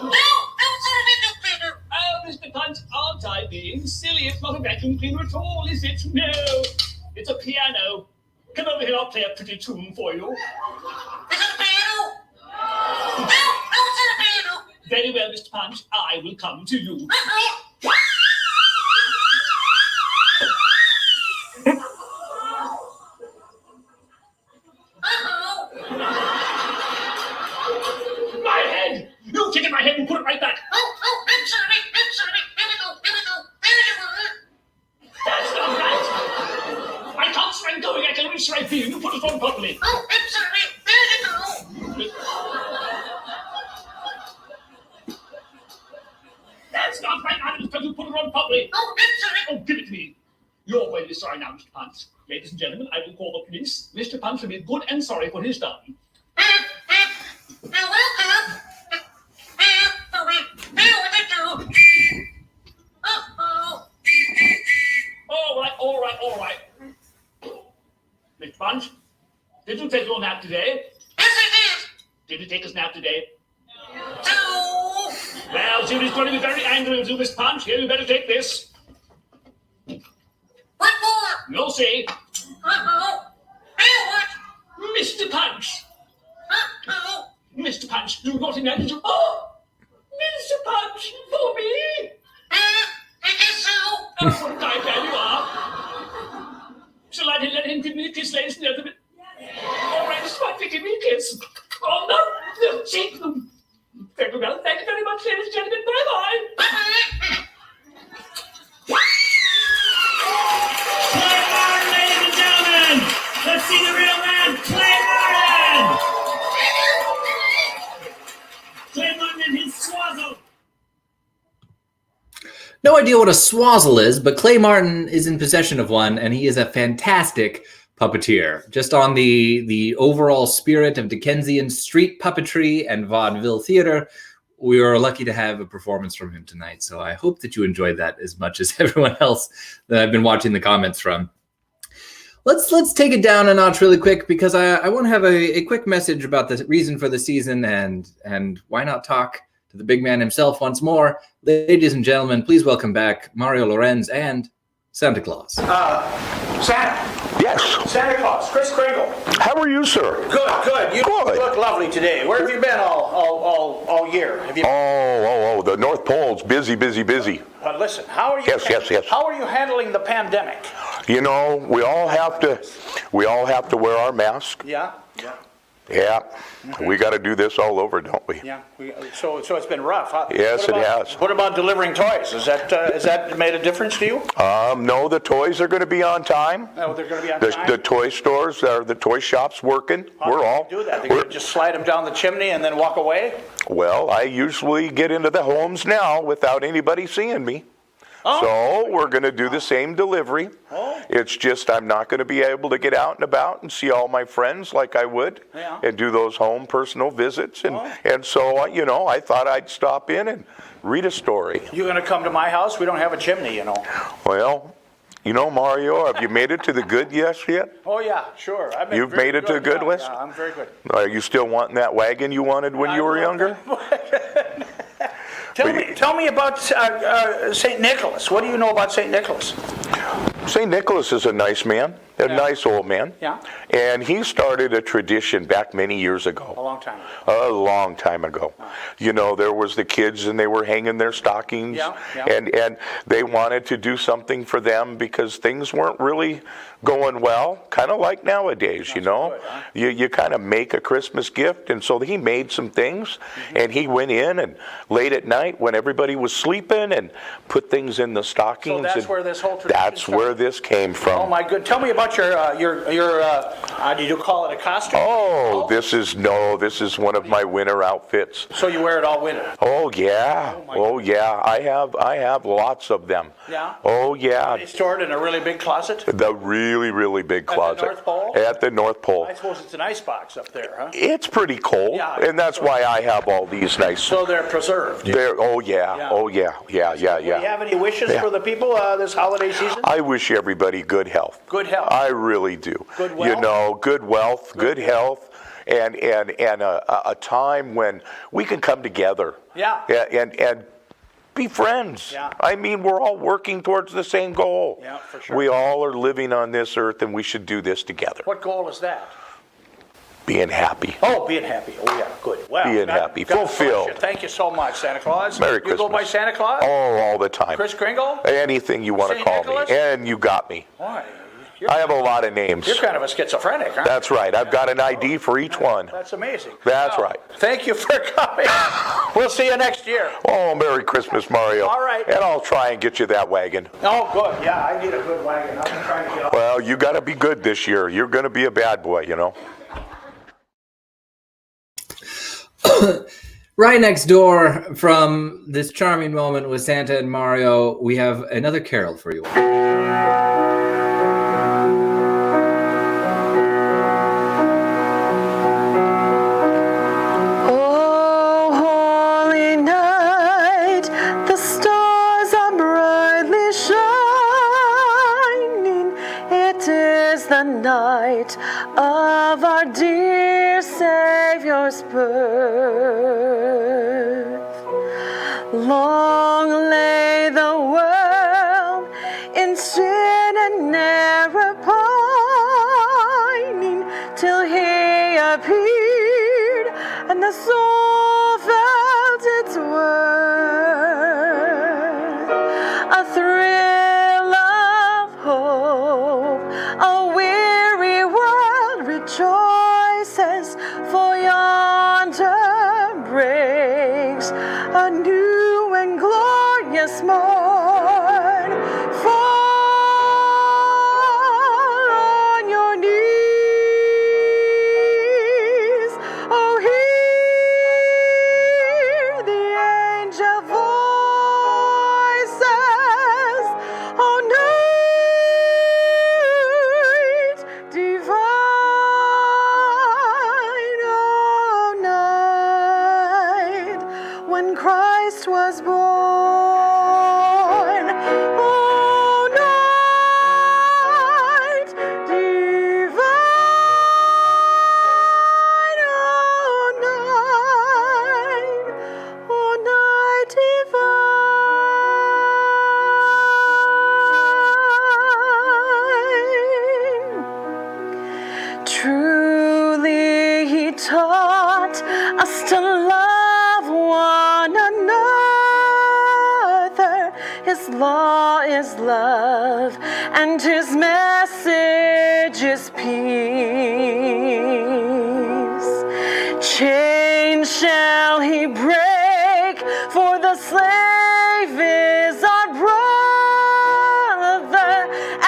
No, it's not a vacuum cleaner. Oh, Mr. Punch, aren't I being silly? It's not a vacuum cleaner at all, is it? No. It's a piano. Come over here, I'll play a pretty tune for you. Is it a piano? No, it's not a piano. Very well, Mr. Punch, I will come to you. My head! You take my head and put it right back. I'm sorry. Here we go. There you are. That's not right. I can't strike going. I can reach right here. You put it on properly. Oh, I'm sorry. There you go. That's not right. I didn't tell you to put it on properly. Oh, I'm sorry. Oh, give it to me. You're very sorry now, Mr. Punch. Ladies and gentlemen, I will call the police. Mr. Punch will be good and sorry for his done. All right. Mr. Punch, did you take your nap today? Yes, I did. Did you take his nap today? No. Well, Judy's going to be very angry with you, Mr. Punch. Here, you better take this. What more? You'll see. What? Mr. Punch. Mr. Punch, you naughty man. Oh, Mr. Punch, for me? I guess so. Oh, what a kind man you are. Shall I let him give me a kiss, ladies and gentlemen? All right, Mr. Punch, give me a kiss. Oh, no, cheek. Very well. Thank you very much, ladies and gentlemen. Bye-bye. Bye-bye. Clay Martin, ladies and gentlemen! Let's see the real man, Clay Martin! Clay Martin and his swazzle.
No idea what a swazzle is, but Clay Martin is in possession of one, and he is a fantastic puppeteer. Just on the overall spirit of Dickensian street puppetry and vaudeville theater, we are lucky to have a performance from him tonight. So I hope that you enjoyed that as much as everyone else that I've been watching the comments from. Let's take it down a notch really quick, because I want to have a quick message about the reason for the season, and why not talk to the big man himself once more. Ladies and gentlemen, please welcome back Mario Lorenz and Santa Claus.
Santa.
Yes.
Santa Claus, Chris Kringle.
How are you, sir?
Good. You
Good.
look lovely today. Where have you been all year? Have you?
Oh, the North Pole's busy.
Listen, how are you?
Yes.
How are you handling the pandemic?
You know, we all have to wear our mask.
Yeah.
Yeah, we got to do this all over, don't we?
Yeah. So it's been rough. Huh?
Yes, it has.
What about delivering toys? Is that made a difference to you?
No, the toys are going to be on time.
Oh, they're going to be on time.
The toy stores, the toy shops working.
How do you do that? They're going to just slide them down the chimney and then walk away?
Well, I usually get into the homes now without anybody seeing me. Oh. So we're going to do the same delivery. Oh. It's just I'm not going to be able to get out and about and see all my friends like I would, and do those home personal visits. And so, you know, I thought I'd stop in and read a story.
You're going to come to my house? We don't have a chimney, you know.
Well, you know, Mario, have you made it to the good list yet?
Oh, yeah, sure.
You've made it to the good list?
Yeah, I'm very good.
Are you still wanting that wagon you wanted when you were younger?
Tell me about St. Nicholas. What do you know about St. Nicholas?
St. Nicholas is a nice man. A nice old man.
Yeah.
And he started a tradition back many years ago.
A long time ago.
A long time ago. You know, there was the kids and they were hanging their stockings.
Yeah, yeah.
And they wanted to do something for them because things weren't really going well, kind of like nowadays, you know.
Good, huh?
You kind of make a Christmas gift, and so he made some things, and he went in and late at night when everybody was sleeping and put things in the stockings.
So that's
and
where this whole tradition
that's where this came from.
Oh my good! Tell me about your do you call it a costume?
Oh, this is one of my winter outfits.
So you wear it all winter?
Oh yeah, yeah. I have lots of them.
Yeah.
Oh yeah.
Are they stored in a really big closet?
The really big closet.
At the North Pole?
At the North Pole.
I suppose it's an ice box up there, huh?
It's pretty cold,
Yeah,
and that's why I have all these nice.
So they're preserved.
Oh yeah.
Do you have any wishes for the people this holiday season?
I wish everybody good health.
Good health.
I really do.
Good wealth?
You know, good wealth, good health, and a time when we can come together.
Yeah.
And be friends.
Yeah.
I mean, we're all working towards the same goal.
Yeah, for sure.
We all are living on this earth, and we should do this together.
What goal is that?
Being happy.
Oh, being happy. Oh, yeah, good. Well,
Being happy.
God bless
Fulfilled.
you. Thank you so much, Santa Claus.
Merry
You
Christmas.
go by Santa Claus?
Oh, all the time.
Chris Kringle?
Anything you want to
Saint
call
Nicholas?
me. And you got me.
Boy,
I have a lot of names.
You're kind of a schizophrenic, aren't you?
That's right. I've got an ID for each one.
That's amazing.
That's
Well,
right.
Thank you for coming. We'll see you next year.
Oh, Merry Christmas, Mario.
All right.
And I'll try and get you that wagon.
Oh, good. Yeah, I need a good wagon. I'm trying to get off.
Well, you got to be good this year. You're going to be a bad boy, you know.
Right next door from this charming moment with Santa and Mario, we have another carol for you.
Oh, holy night, the stars are brightly shining. It is the night of our dear Savior's birth. Long lay the world in sin and error pining, till he appeared and the soul felt its worth. A thrill of hope, a weary world rejoices, for yonder breaks a new and glorious morn. Fall on your knees, oh, hear the angel voices, oh, night divine, oh, night when Christ was born. Oh, night divine, oh, night divine. Truly he taught us to love one another. His law is love, and his message is peace. Chains shall he break, for the slave is our brother,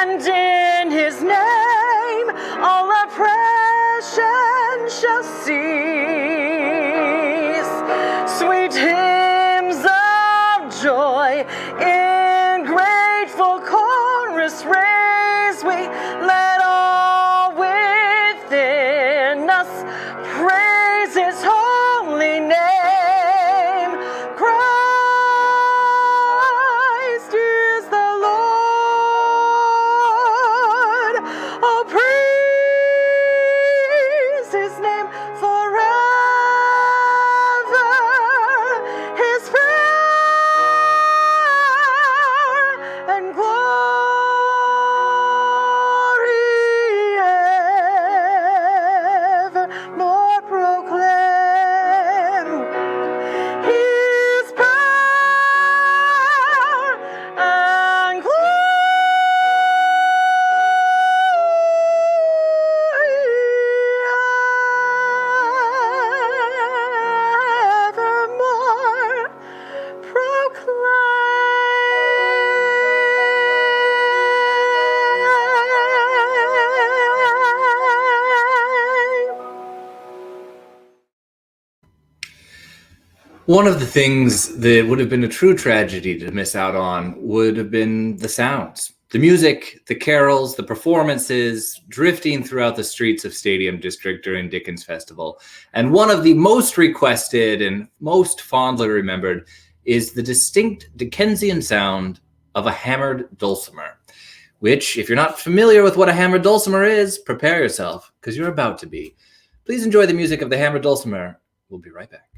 and in his name all oppression shall cease. Sweet hymns of joy in grateful chorus raise we, let all within us praise his holy name. Christ is the Lord. Oh, praise his name forever. His power and glory
One of the things that would have been a true tragedy to miss out on would have been the sounds, the music, the carols, the performances drifting throughout the streets of Stadium District during Dickens Festival. And one of the most requested and most fondly remembered is the distinct Dickensian sound of a hammered dulcimer, which, if you're not familiar with what a hammered dulcimer is, prepare yourself, because you're about to be. Please enjoy the music of the hammered dulcimer. We'll be right back.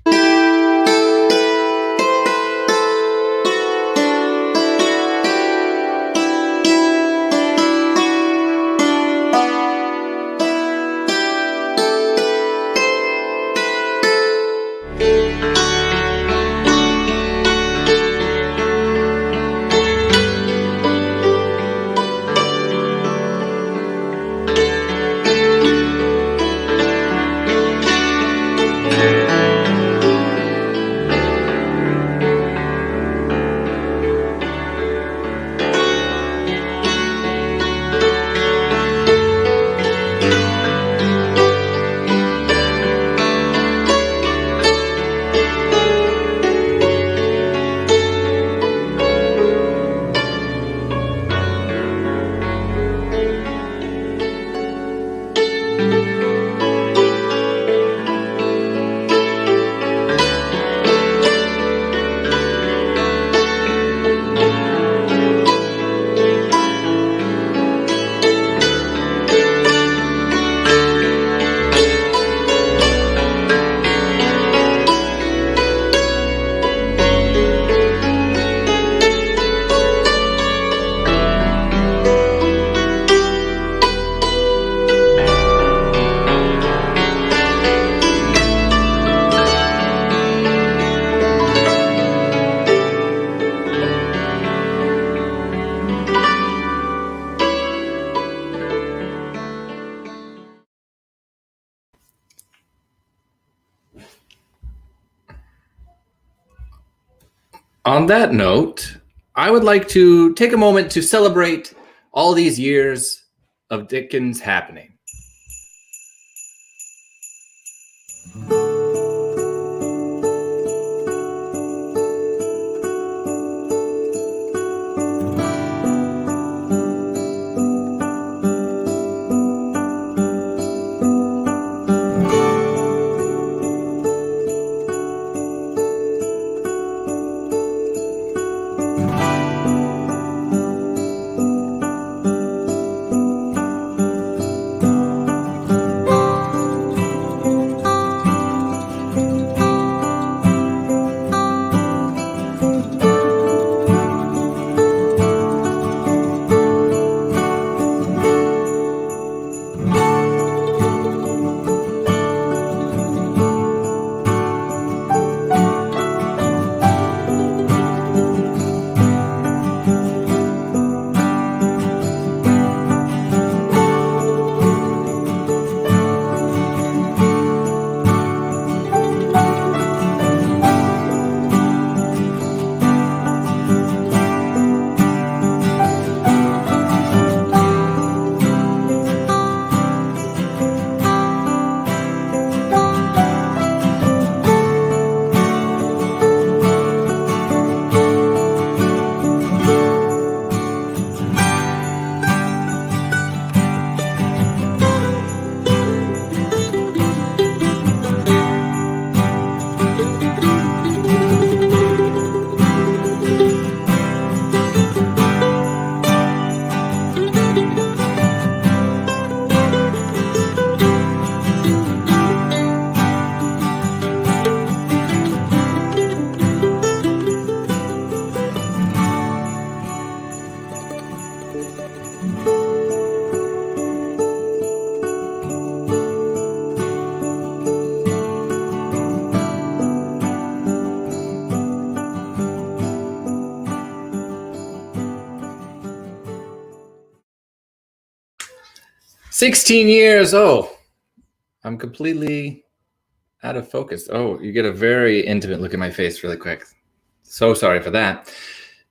On that note, I would like to take a moment to celebrate all these years of Dickens happening. "16 years. Oh, I'm completely out of focus. Oh, you get a very intimate look at my face really quick. So sorry for that.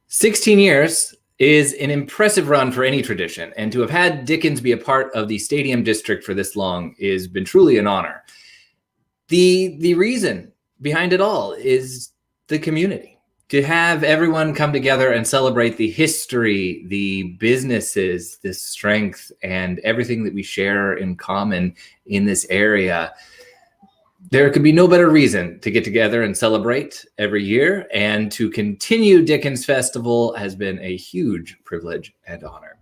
16 years is an impressive run for any tradition, and to have had Dickens be a part of the Stadium District for this long has been truly an honor. The reason behind it all is the community, to have everyone come together and celebrate the history, the businesses, the strength, and everything that we share in common in this area. There could be no better reason to get together and celebrate every year, and to continue Dickens Festival has been a huge privilege and honor.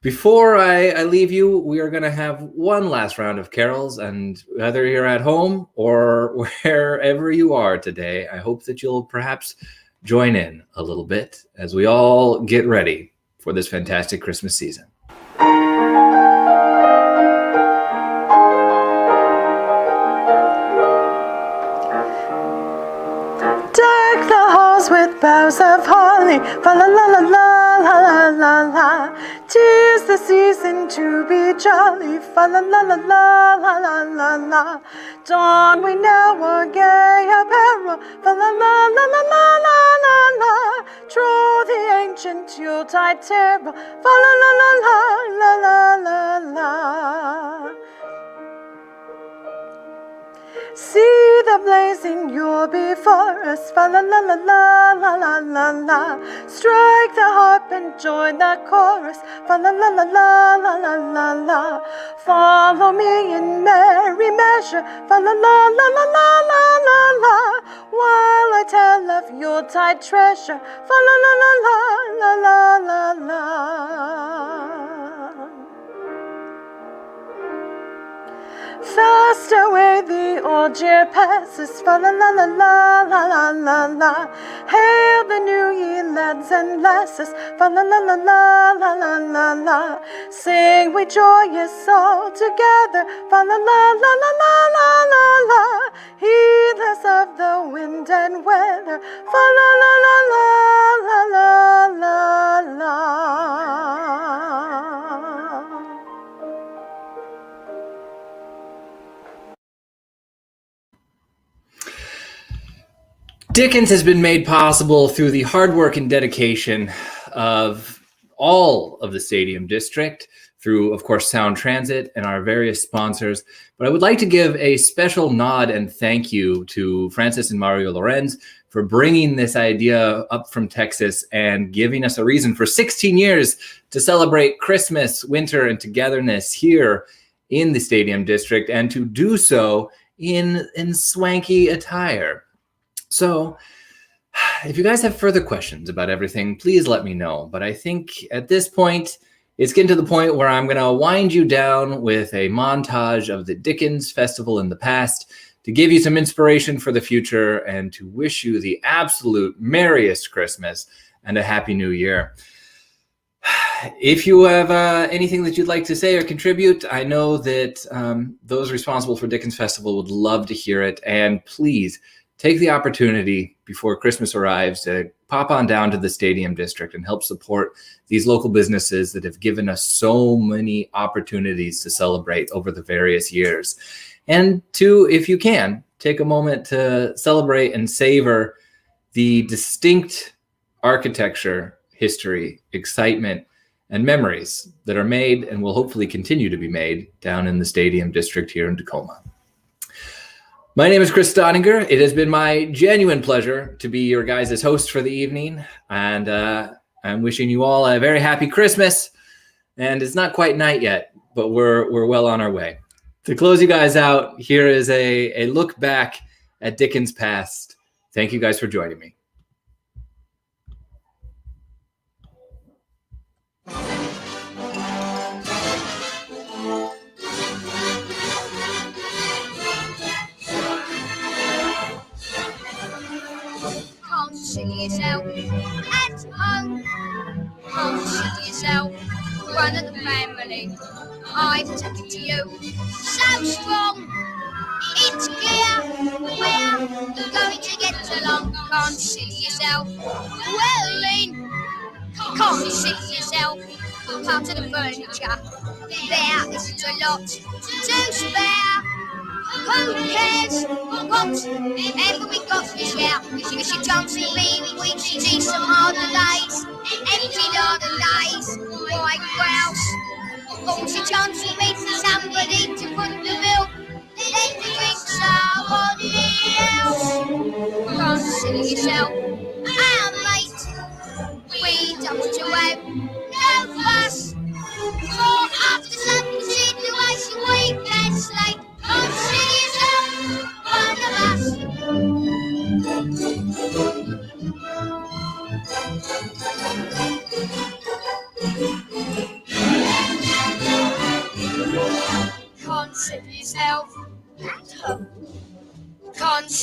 Before I leave you, we are going to have one last round of carols, and whether you're at home or wherever you are today, I hope that you'll perhaps join in a little bit as we all get ready for this fantastic Christmas season.
Deck the halls with boughs of holly, fa la la la la la la la. 'Tis the season to be jolly, fa la la la la la la la la. Don we now our gay apparel, fa la la la la la la la la. Trow the ancient Yuletide carol, fa la la la la la la la la. See the blazing Yule before us, fa la la la la la la la la. Strike the harp and join the chorus, fa la la la la la la la la. Follow me in merry measure, fa la la la la la la la la. While I tell of Yuletide treasure, fa la la la la la la la la. Fast away the old year passes, fa la la la la la la la la. Hail the new year, lads and lasses, fa la la la la la la la la. Sing we joyous all together, fa la la la la la la la la. Heedless of the wind and weather, fa la la la la la la la la.
Dickens has been made possible through the hard work and dedication of all of the Stadium District, through, of course, Sound Transit and our various sponsors. But I would like to give a special nod and thank you to Francis and Mario Lorenz for bringing this idea up from Texas and giving us a reason for 16 years to celebrate Christmas, winter, and togetherness here in the Stadium District, and to do so in swanky attire. So if you guys have further questions about everything, please let me know. But I think at this point, it's getting to the point where I'm going to wind you down with a montage of the Dickens Festival in the past to give you some inspiration for the future and to wish you the absolute merriest Christmas and a Happy New Year. If you have anything that you'd like to say or contribute, I know that those responsible for Dickens Festival would love to hear it. And please, take the opportunity before Christmas arrives to pop on down to the Stadium District and help support these local businesses that have given us so many opportunities to celebrate over the various years. And to, if you can, take a moment to celebrate and savor the distinct architecture, history, excitement, and memories that are made and will hopefully continue to be made down in the Stadium District here in Tacoma. My name is Chris Staudinger. It has been my genuine pleasure to be your guys' host for the evening. And I'm wishing you all a very happy Christmas. And it's not quite night yet, but we're well on our way. To close you guys out, here is a look back at Dickens' past. Thank you guys for joining me.
See yourself at home. Come see yourself, one of the family. I've taken to you, so strong. It's clear we're going to get along. Come see yourself, well in. Come see yourself, part of the furniture. There isn't a lot to spare. Who cares whatever we got to share? If you don't see me, we can see some harder days. Empty harder days, white grouse. Won't you chance to meet somebody to put the bill? Let the drink somebody else. Can't see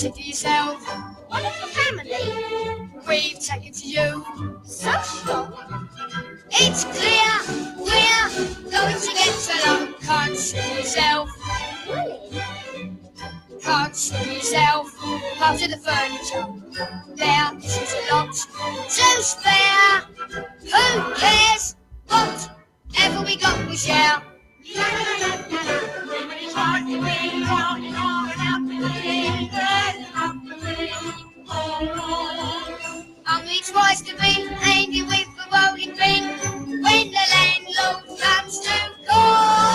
consider yourself one of the family. We've taken to you so strong. It's clear we're going to get along. Consider yourself. Consider yourself part of the furniture. There isn't a lot to spare. Who cares? Whatever we got, we share. Only twice to be handy with a rolling pin when the landlord comes to call.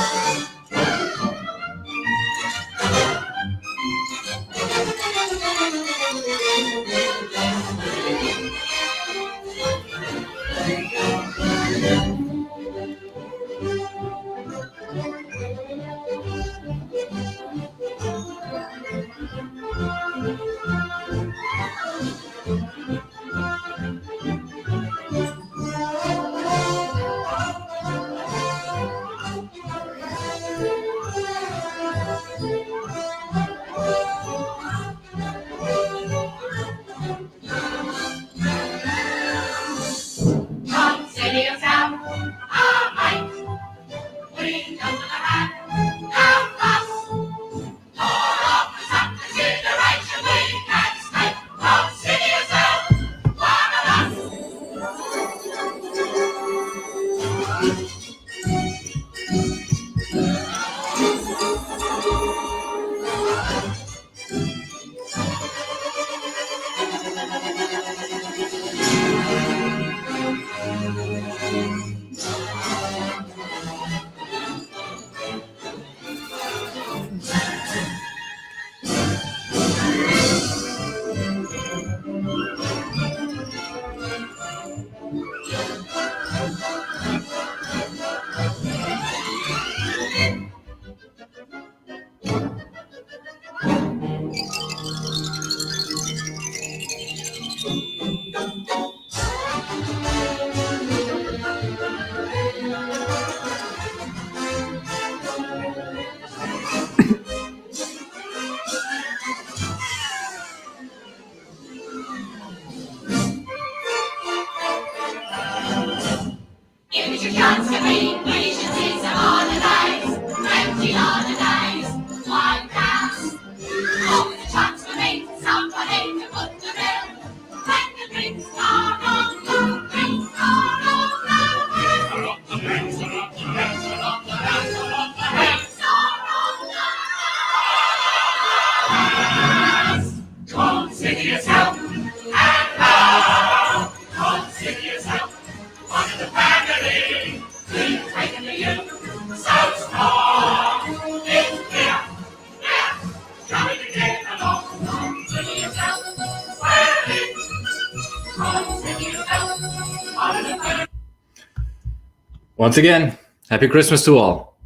Once again, happy Christmas to all,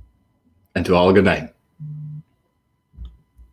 and to all a good night.